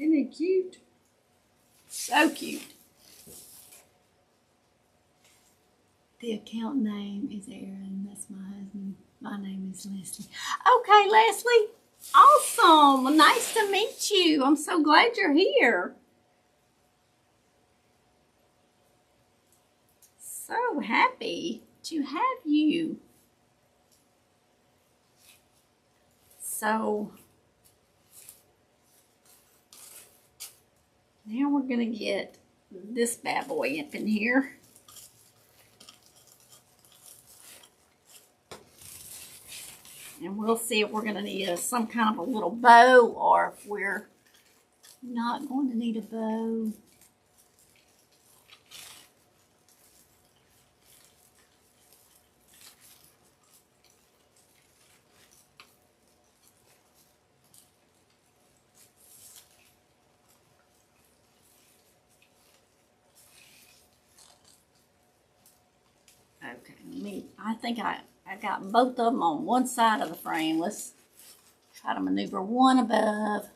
Speaker 1: Isn't it cute? So cute. The account name is Aaron. That's my husband. My name is Leslie. Okay, Leslie. Awesome. Well, nice to meet you. I'm so glad you're here. So happy to have you. So now we're going to get this bad boy up in here. And we'll see if we're going to need some kind of a little bow or if we're not going to need a bow. Okay, I think I got both of them on one side of the frame. Let's try to maneuver one above.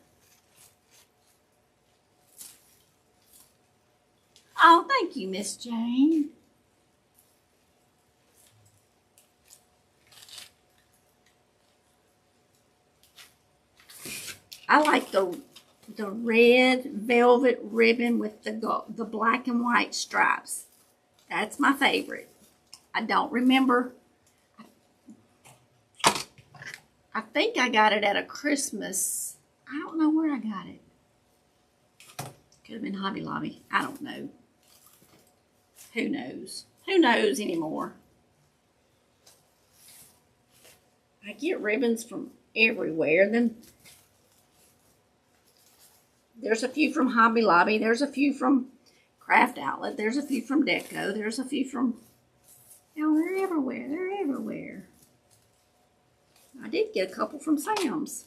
Speaker 1: Oh, thank you, Miss Jane. I like the red velvet ribbon with the black and white stripes. That's my favorite. I don't remember. I think I got it at a Christmas. I don't know where I got it. Could have been Hobby Lobby. I don't know. Who knows? Who knows anymore? I get ribbons from everywhere. Then there's a few from Hobby Lobby. There's a few from Craft Outlet. There's a few from Decor. There's a few from... Oh, they're everywhere. They're everywhere. I did get a couple from Sam's.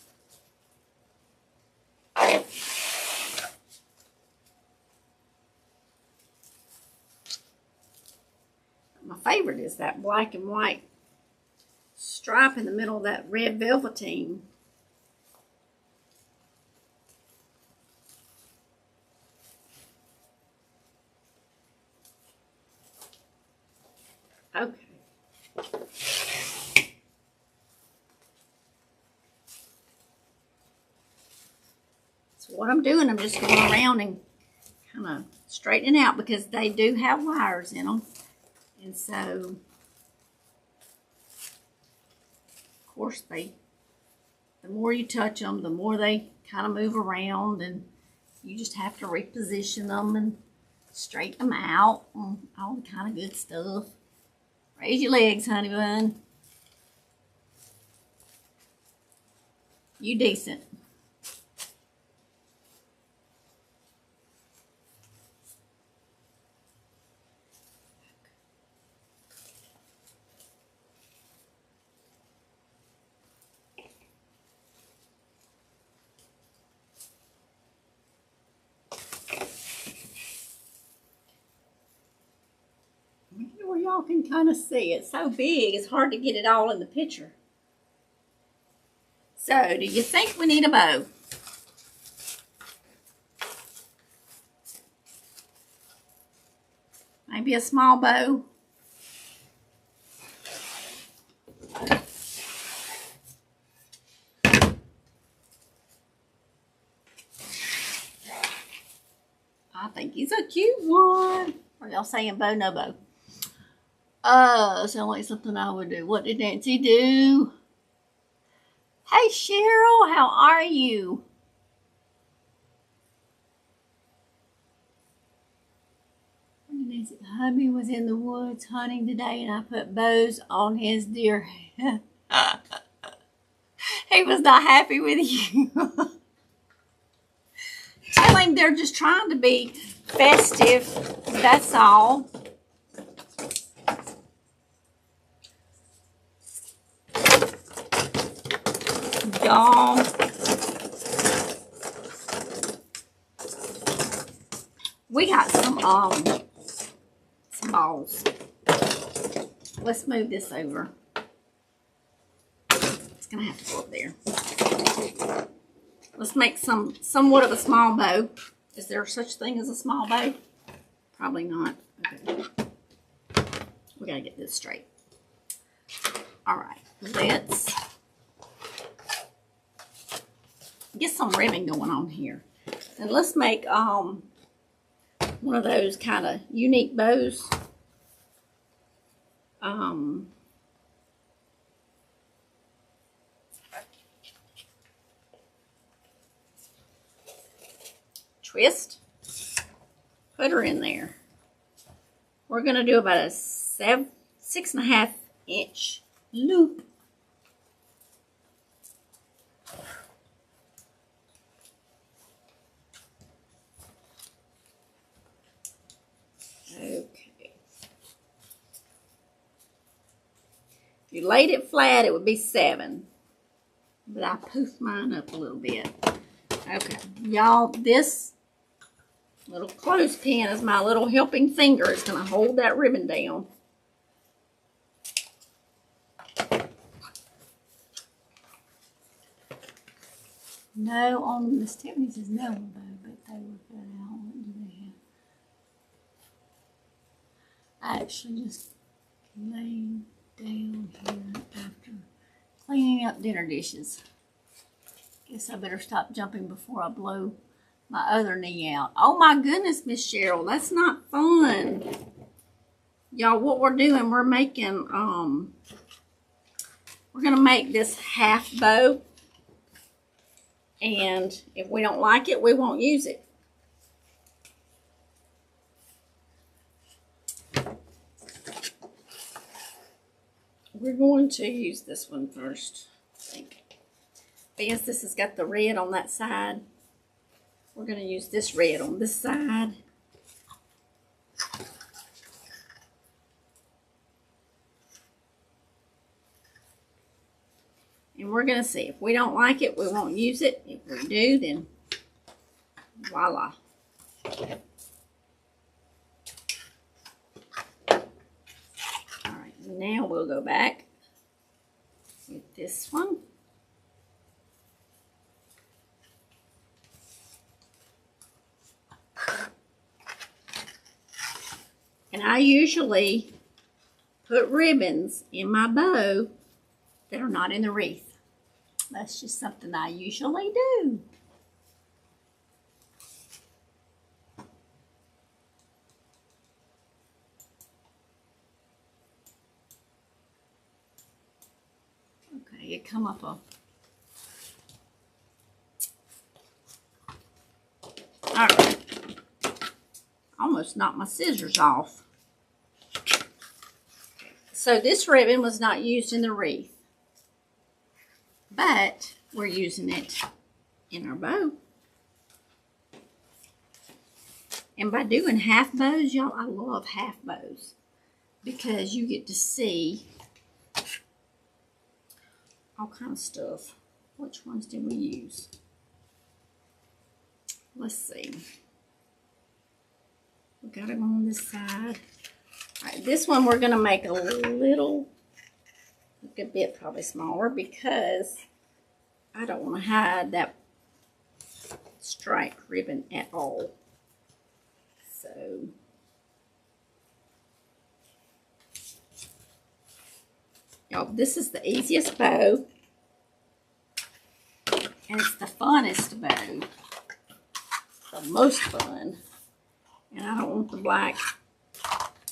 Speaker 1: My favorite is that black and white stripe in the middle of that red velveteen. Okay. So what I'm doing, I'm just going around and kind of straightening out because they do have wires in them. And so, of course, the more you touch them, the more they kind of move around, and you just have to reposition them and straighten them out and all the kind of good stuff. Raise your legs, honey bun. You decent. Where y'all can kind of see it. It's so big, it's hard to get it all in the picture. So, do you think we need a bow? Maybe a small bow? I think he's a cute one. Are y'all saying bow, no bow? Sound like something I would do. What did Nancy do? Hey, Cheryl, how are you? Nancy, hubby was in the woods hunting today, and I put bows on his deer. He was not happy with you. Tell him they're just trying to be festive. That's all. Y'all, we got some balls. Let's move this over. It's gonna have to go up there. Let's make somewhat of a small bow. Is there such thing as a small bow? Probably not. Okay. We gotta get this straight. All right, let's get some ribbon going on here. And let's make one of those kind of unique bows. twist. Put her in there. We're going to do about a 6.5 inch loop. Okay. If you laid it flat, it would be 7. But I poofed mine up a little bit. Okay, y'all, this little clothespin is my little helping finger. It's going to hold that ribbon down. No on Miss Tiffany says no on though, but they were cut out. What do they have? I actually just laid down here after cleaning up dinner dishes. Guess I better stop jumping before I blow my other knee out. Oh my goodness, Miss Cheryl, that's not fun. Y'all, what we're doing, we're making, we're gonna make this half bow. And if we don't like it, we won't use it. We're going to use this one first, I think. Because this has got the red on that side. We're going to use this red on this side. And we're going to see. If we don't like it, we won't use it. If we do, then voila. Alright, now we'll go back with this one. And I usually put ribbons in my bow that are not in the wreath. That's just something I usually do. Okay, it come up a... Alright. Almost knocked my scissors off. So this ribbon was not used in the wreath. But we're using it in our bow. And by doing half bows, y'all, I love half bows. Because you get to see all kind of stuff. Which ones did we use? Let's see. We got them on this side. All right, this one we're going to make a little... a bit probably smaller because I don't want to hide that striped ribbon at all. So y'all, this is the easiest bow and it's the funnest bow, the most fun, and I don't want the black,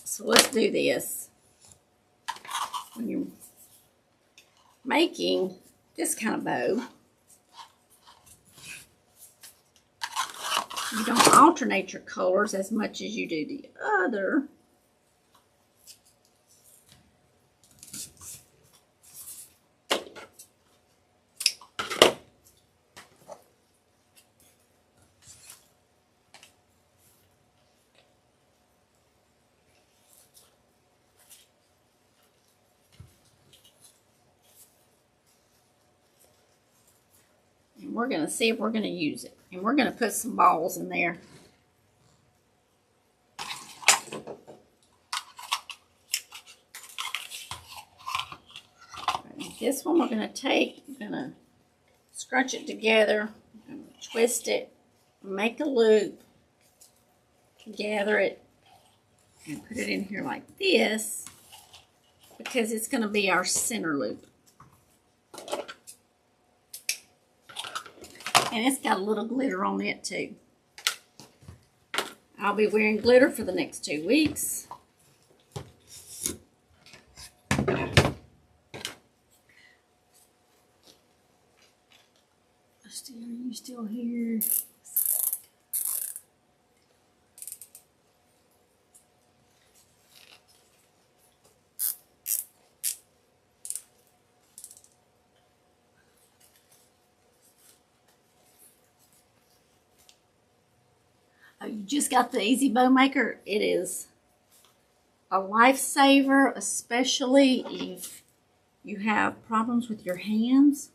Speaker 1: so let's do this. When you're making this kind of bow, you don't alternate your colors as much as you do the other. We're going to see if we're going to use it. And we're going to put some balls in there. Right, this one we're going to take, we're going to scrunch it together, twist it, make a loop, gather it, and put it in here like this because it's going to be our center loop. And it's got a little glitter on it too. I'll be wearing glitter for the next 2 weeks. you still here? Oh, you just got the Easy Bow Maker. It is a lifesaver, especially if you have problems with your hands.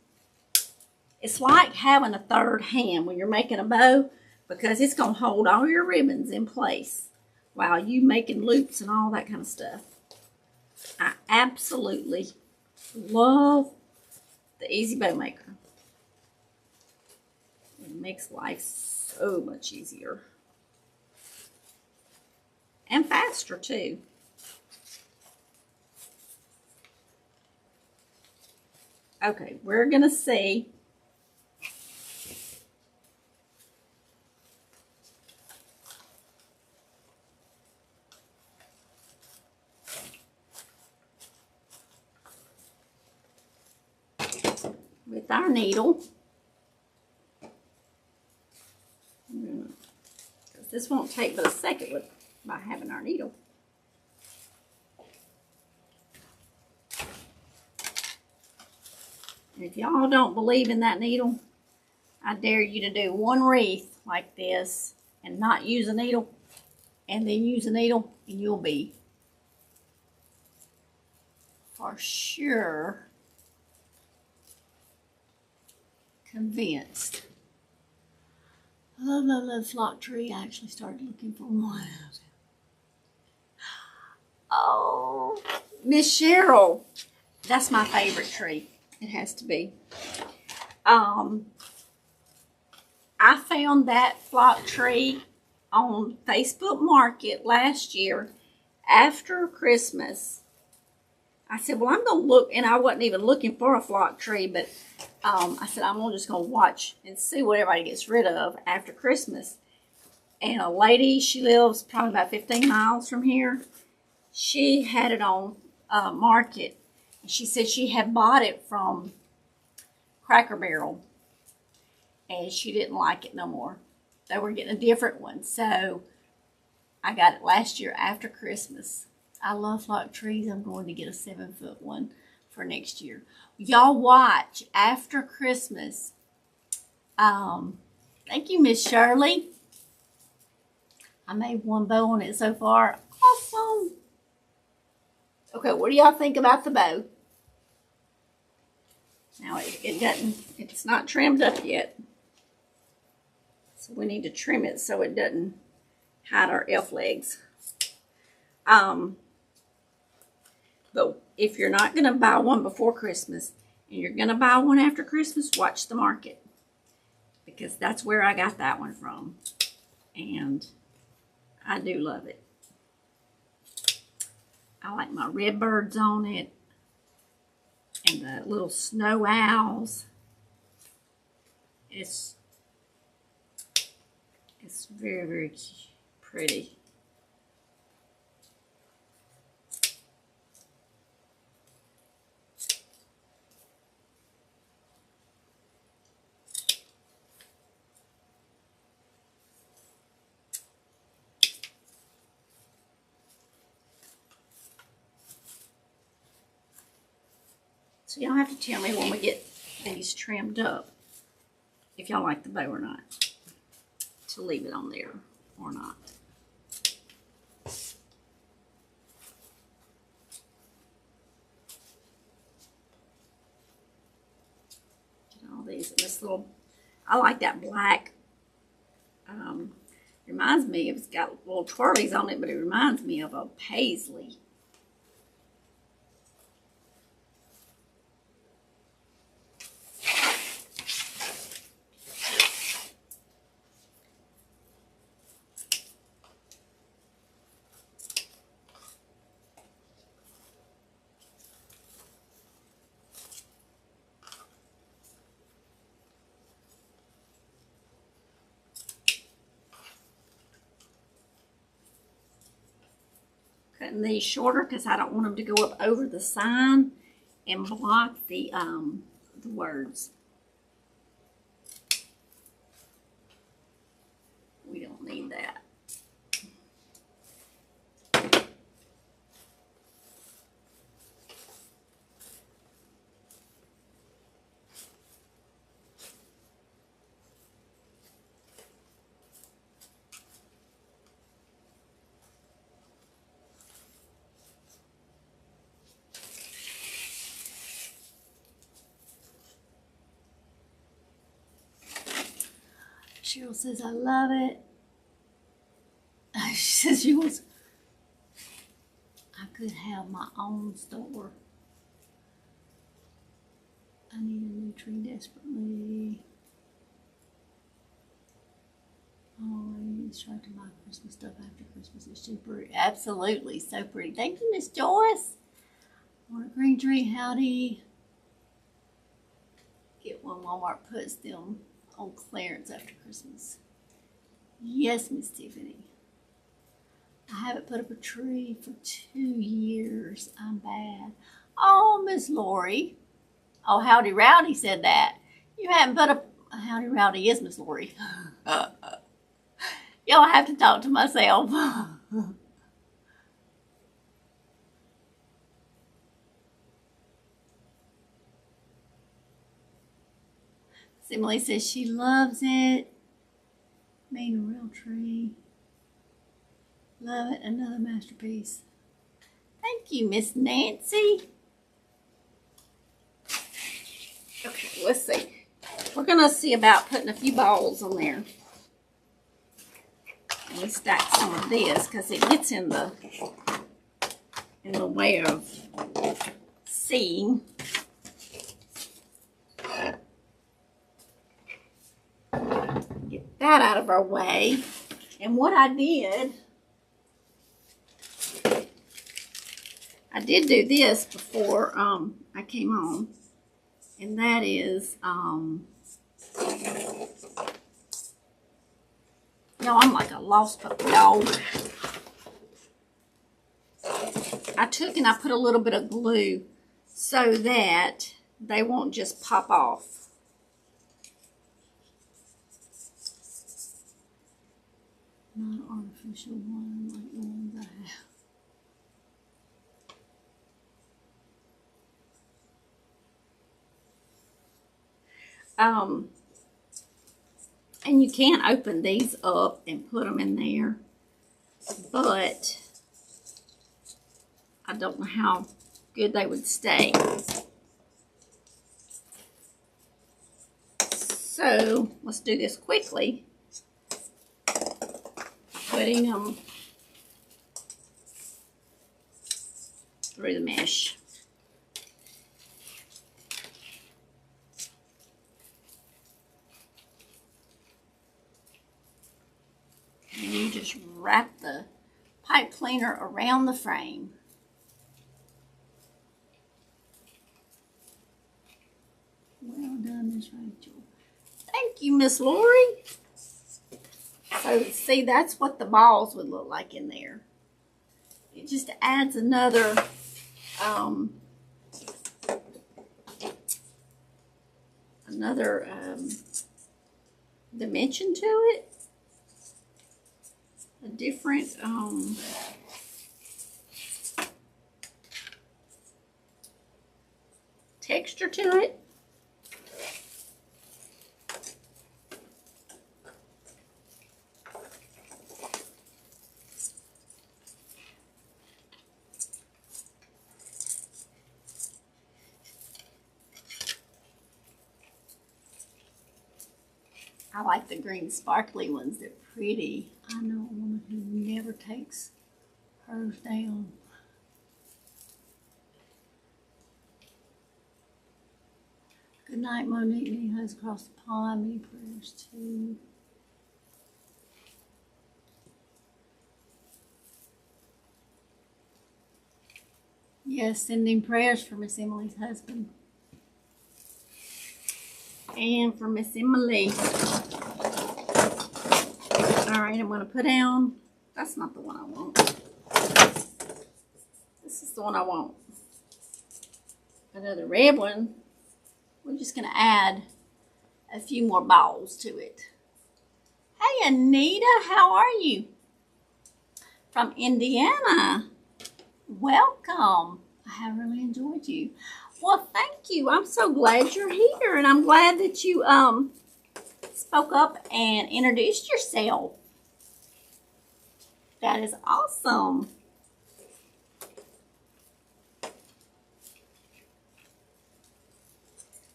Speaker 1: It's like having a third hand when you're making a bow, because it's going to hold all your ribbons in place while you making loops and all that kind of stuff. I absolutely love the Easy Bow Maker. It makes life so much easier. And faster too. Okay, we're going to see with our needle. Because this won't take but a second by having our needle. And if y'all don't believe in that needle, I dare you to do one wreath like this and not use a needle, and then use a needle, and you'll be for sure convinced. Love flock tree. I actually started looking for one. Oh, Miss Cheryl. That's my favorite tree. It has to be. I found that flock tree on Facebook Market last year after Christmas. I said, well, I'm going to look, and I wasn't even looking for a flock tree, but I said, I'm just going to watch and see what everybody gets rid of after Christmas. And a lady, she lives probably about 15 miles from here, she had it on Market. And she said she had bought it from Cracker Barrel, and she didn't like it no more. They were getting a different one, so I got it last year after Christmas. I love flock trees. I'm going to get a 7-foot one for next year. Y'all watch after Christmas. Thank you, Miss Shirley. I made one bow on it so far. Awesome. Okay, what do y'all think about the bow? Now it's not trimmed up yet. So we need to trim it so it doesn't hide our elf legs. But if you're not going to buy one before Christmas and you're going to buy one after Christmas, watch the Market, because that's where I got that one from. And I do love it. I like my red birds on it and the little snow owls. It's very, very pretty. So y'all have to tell me when we get these trimmed up if y'all like the bow or not, to leave it on there or not. Get all these in this little, I like that black. Reminds me, it's got little twirlies on it, but it reminds me of a paisley. Cutting these shorter because I don't want them to go up over the sign and block the words. Cheryl says, I love it. She says she wants, I could have my own store. I need a new tree desperately. Always try to buy Christmas stuff after Christmas. It's too pretty. Absolutely, so pretty. Thank you, Miss Joyce. Want a green tree? Howdy. Get one. Walmart puts them on clearance after Christmas. Yes, Miss Tiffany. I haven't put up a tree for 2 years. I'm bad. Oh, Miss Lori. Oh, Howdy Rowdy said that. You haven't put up... Howdy Rowdy is Miss Lori. Y'all have to talk to myself. Emily says she loves it. Made a real tree. Love it. Another masterpiece. Thank you, Miss Nancy. Okay, let's see. We're going to see about putting a few balls on there. Let me stack some of this because it gets in the way of seeing. Get that out of our way. And what I did do this before I came on, and that is y'all, I'm like a lost puppy dog. I took and I put a little bit of glue so that they won't just pop off. Not an artificial one like the ones I have. And you can open these up and put them in there, but I don't know how good they would stay. So let's do this quickly. Putting them through the mesh. And you just wrap the pipe cleaner around the frame. Well done, Miss Rachel. Thank you, Miss Lori. So, see, that's what the balls would look like in there. It just adds another dimension to it. A different texture to it. I like the green sparkly ones. They're pretty. I know a woman who never takes hers down. Good night, Monique. Many hugs across the pond. Many prayers too. Yes, sending prayers for Miss Emily's husband. And for Miss Emily. Alright, I'm going to put down, that's not the one I want. This is the one I want. Another red one. We're just going to add a few more balls to it. Hey Anita, how are you? From Indiana. Welcome. I have really enjoyed you. Well, thank you. I'm so glad you're here, and I'm glad that you spoke up and introduced yourself. That is awesome.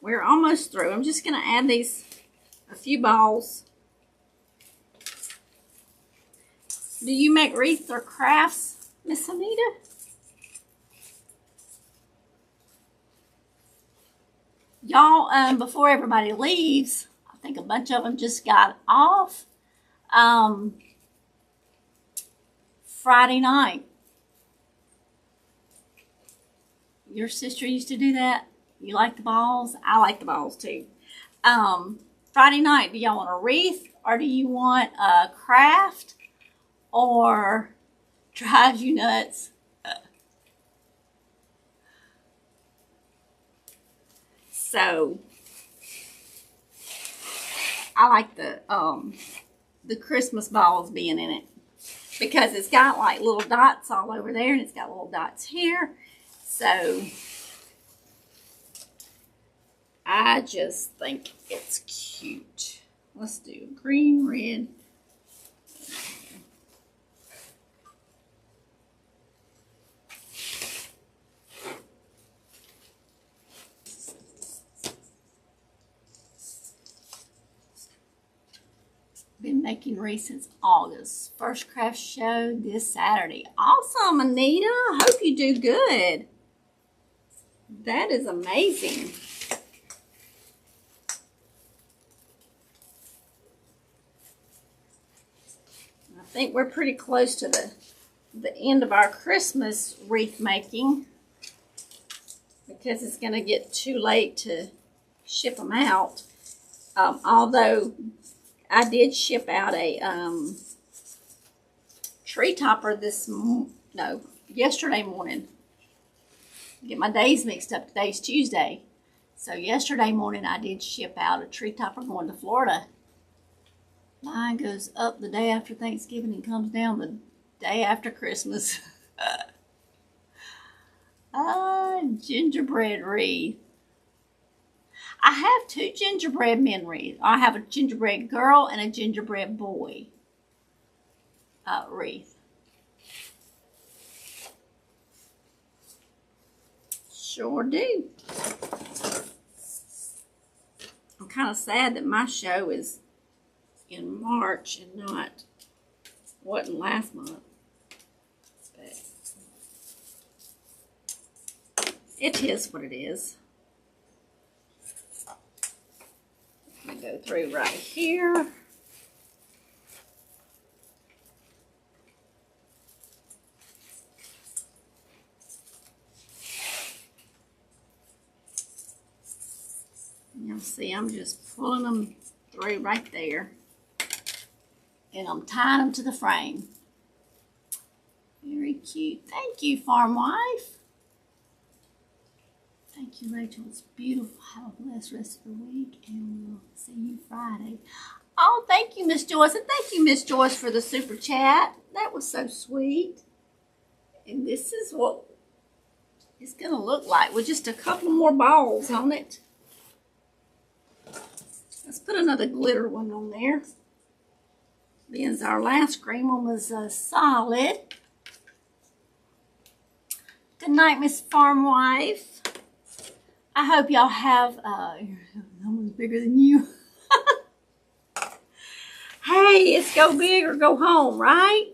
Speaker 1: We're almost through. I'm just going to add a few balls Do you make wreaths or crafts, Miss Anita? Y'all, before everybody leaves, I think a bunch of them just got off. Friday night. Your sister used to do that? You like the balls? I like the balls too. Friday night, do y'all want a wreath or do you want a craft or drives you nuts? So I like the Christmas balls being in it because it's got like little dots all over there and it's got little dots here. So I just think it's cute. Let's do green, red. Been making wreaths since August. First craft show this Saturday. Awesome, Anita. Hope you do good. That is amazing. I think we're pretty close to the end of our Christmas wreath making because it's going to get too late to ship them out. Although I did ship out a tree topper yesterday morning. Get my days mixed up. Today's Tuesday. So yesterday morning I did ship out a tree topper going to Florida. Mine goes up the day after Thanksgiving and comes down the day after Christmas. Gingerbread wreath. I have two gingerbread men wreaths. I have a gingerbread girl and a gingerbread boy wreath. Sure do. I'm kind of sad that my show is in March and wasn't last month. But it is what it is. I'm going to go through right here. You'll see I'm just pulling them through right there. And I'm tying them to the frame. Very cute. Thank you, Farm Wife. Thank you, Rachel. It's beautiful. Have a blessed rest of the week, and we'll see you Friday. Oh, thank you, Miss Joyce. And thank you, Miss Joyce, for the super chat. That was so sweet. And this is what it's going to look like with just a couple more balls on it. Let's put another glitter one on there. Because our last green one was solid. Good night, Miss Farm Wife. I hope y'all have, someone's bigger than you. Hey, it's go big or go home, right?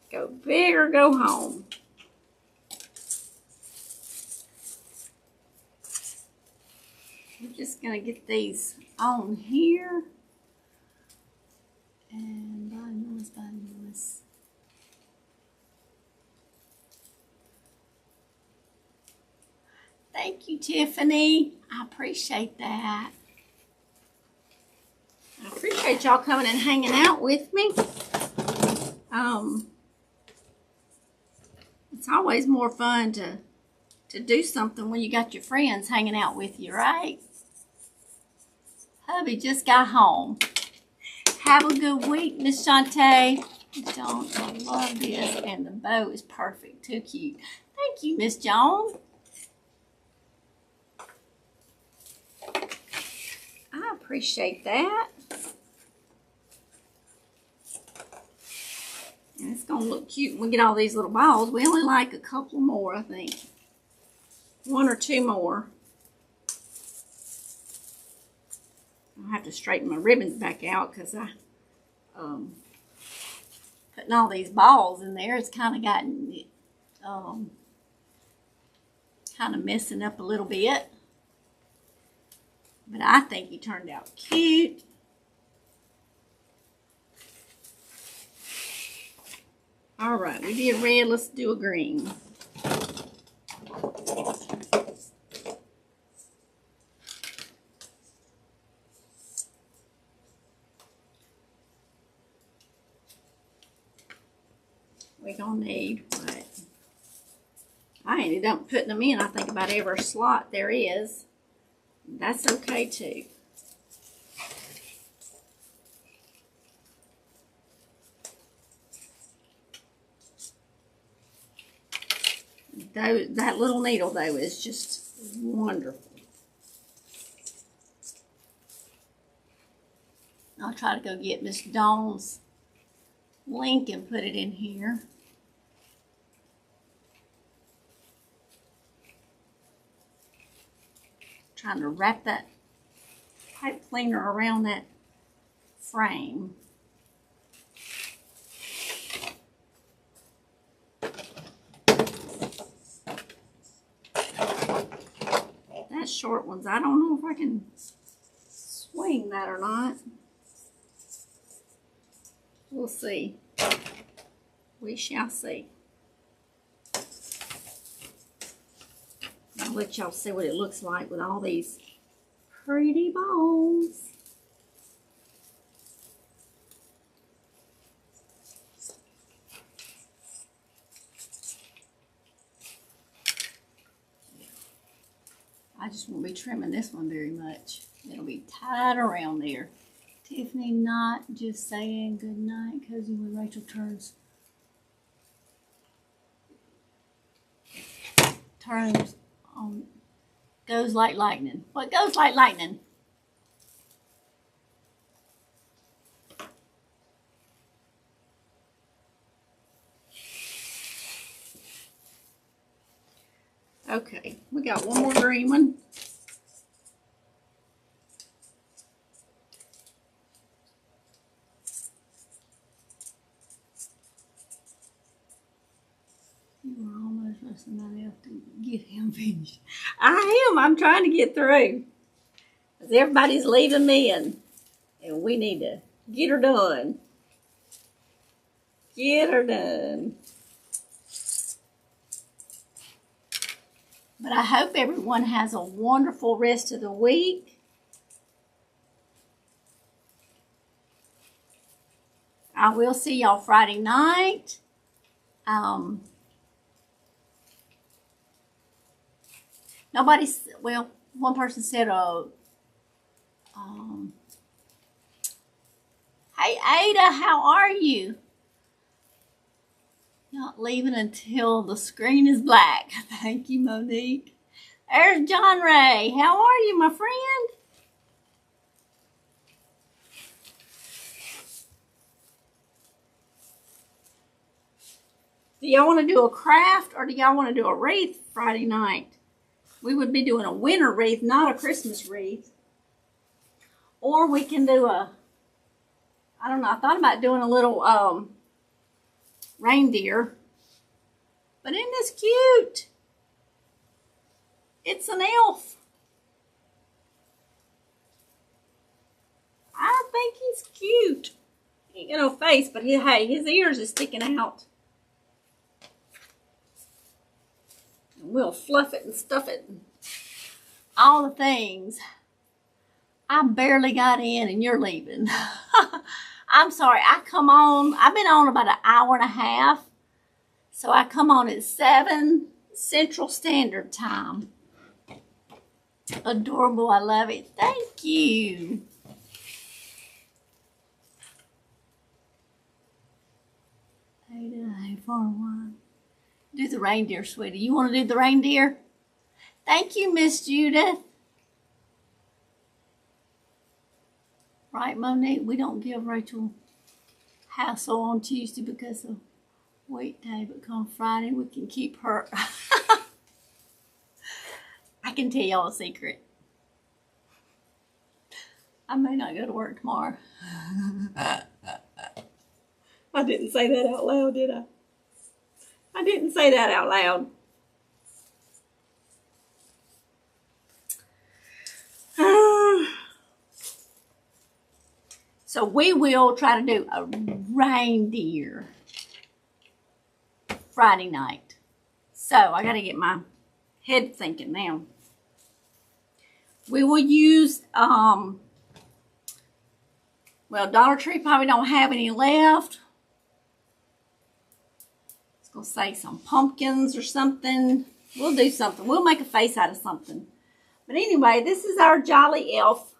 Speaker 1: Go big or go home. I'm just going to get these on here. And by noise. Thank you, Tiffany. I appreciate that. I appreciate y'all coming and hanging out with me. It's always more fun to do something when you got your friends hanging out with you, right? Hubby just got home. Have a good week, Miss Shantae. Joan, I love this, and the bow is perfect. Too cute. Thank you, Miss Joan. I appreciate that. And it's going to look cute when we get all these little balls. We only like a couple more, I think. One or two more. I'll have to straighten my ribbons back out because I putting all these balls in there, it's kind of gotten kind of messing up a little bit. But I think he turned out cute. All right, we did red. Let's do a green. We're gonna need what? I ended up putting them in, I think, about every slot there is. That's okay too. That little needle, though, is just wonderful. I'll try to go get Miss Dawn's link and put it in here. Trying to wrap that pipe cleaner around that frame. That short ones, I don't know if I can swing that or not. We'll see. We shall see. I'll let y'all see what it looks like with all these pretty balls. I just won't be trimming this one very much. It'll be tied around there. Tiffany, not just saying good night, cozy when Rachel turns on, goes like lightning. What goes like lightning? Okay, we got one more green one. You were almost for somebody else to get him finished. I am. I'm trying to get through. Because everybody's leaving me and we need to get her done. Get her done. But I hope everyone has a wonderful rest of the week. I will see y'all Friday night. Well, one person said, hey Ada, how are you? Not leaving until the screen is black. Thank you, Monique. There's John Ray. How are you, my friend? Do y'all want to do a craft or do y'all want to do a wreath Friday night? We would be doing a winter wreath, not a Christmas wreath. Or we can do I don't know, I thought about doing a little reindeer. But isn't this cute? It's an elf. I think he's cute. He ain't got no face, but hey, his ears are sticking out. And we'll fluff it and stuff it. And all the things. I barely got in and you're leaving. I'm sorry, I've been on about an hour and a half. So I come on at 7 Central Standard Time. Adorable, I love it. Thank you. Do the reindeer, sweetie. You want to do the reindeer? Thank you, Miss Judith. Right, Monique? We don't give Rachel hassle on Tuesday because of weekday, but come Friday we can keep her. I can tell y'all a secret. I may not go to work tomorrow. I didn't say that out loud, did I? I didn't say that out loud. So we will try to do a reindeer Friday night. So I got to get my head thinking now. We will use, well, Dollar Tree probably don't have any left. It's going to say some pumpkins or something. We'll do something. We'll make a face out of something. But anyway, this is our Jolly Elf.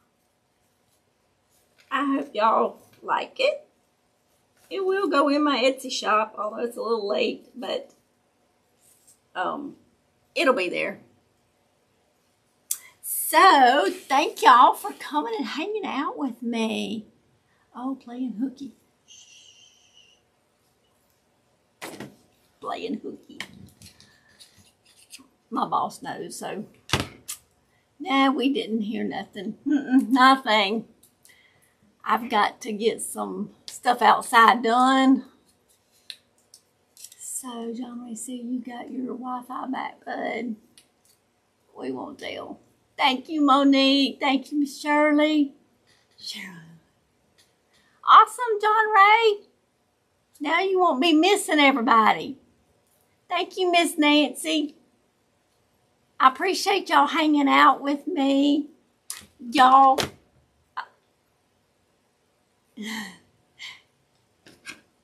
Speaker 1: I hope y'all like it. It will go in my Etsy shop, although it's a little late, but it'll be there. So, thank y'all for coming and hanging out with me. Oh, playing hooky. Playing hooky. My boss knows, so. Nah, we didn't hear nothing. Nothing. I've got to get some stuff outside done. So, John, we see you got your Wi-Fi back, bud. We won't tell. Thank you, Monique. Thank you, Miss Shirley. Awesome, John Ray. Now you won't be missing everybody. Thank you, Miss Nancy. I appreciate y'all hanging out with me. Y'all.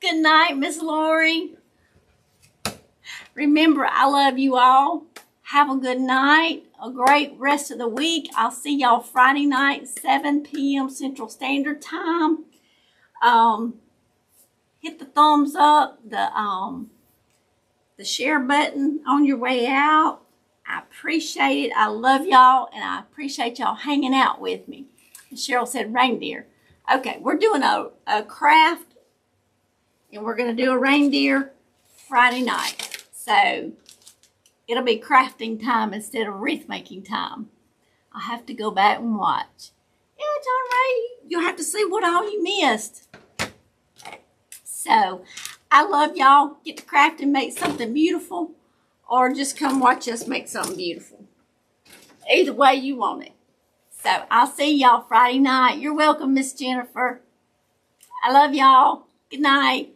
Speaker 1: Good night, Miss Lori. Remember, I love you all. Have a good night. A great rest of the week. I'll see y'all Friday night, 7 p.m. Central Standard Time. Hit the thumbs up, the share button on your way out. I appreciate it. I love y'all, and I appreciate y'all hanging out with me. Cheryl said reindeer. Okay, we're doing a craft, and we're going to do a reindeer Friday night. So it'll be crafting time instead of wreath making time. I'll have to go back and watch. Yeah, John Ray, you'll have to see what all you missed. So I love y'all. Get to craft and make something beautiful, or just come watch us make something beautiful. Either way you want it. So I'll see y'all Friday night. You're welcome, Miss Jennifer. I love y'all. Good night.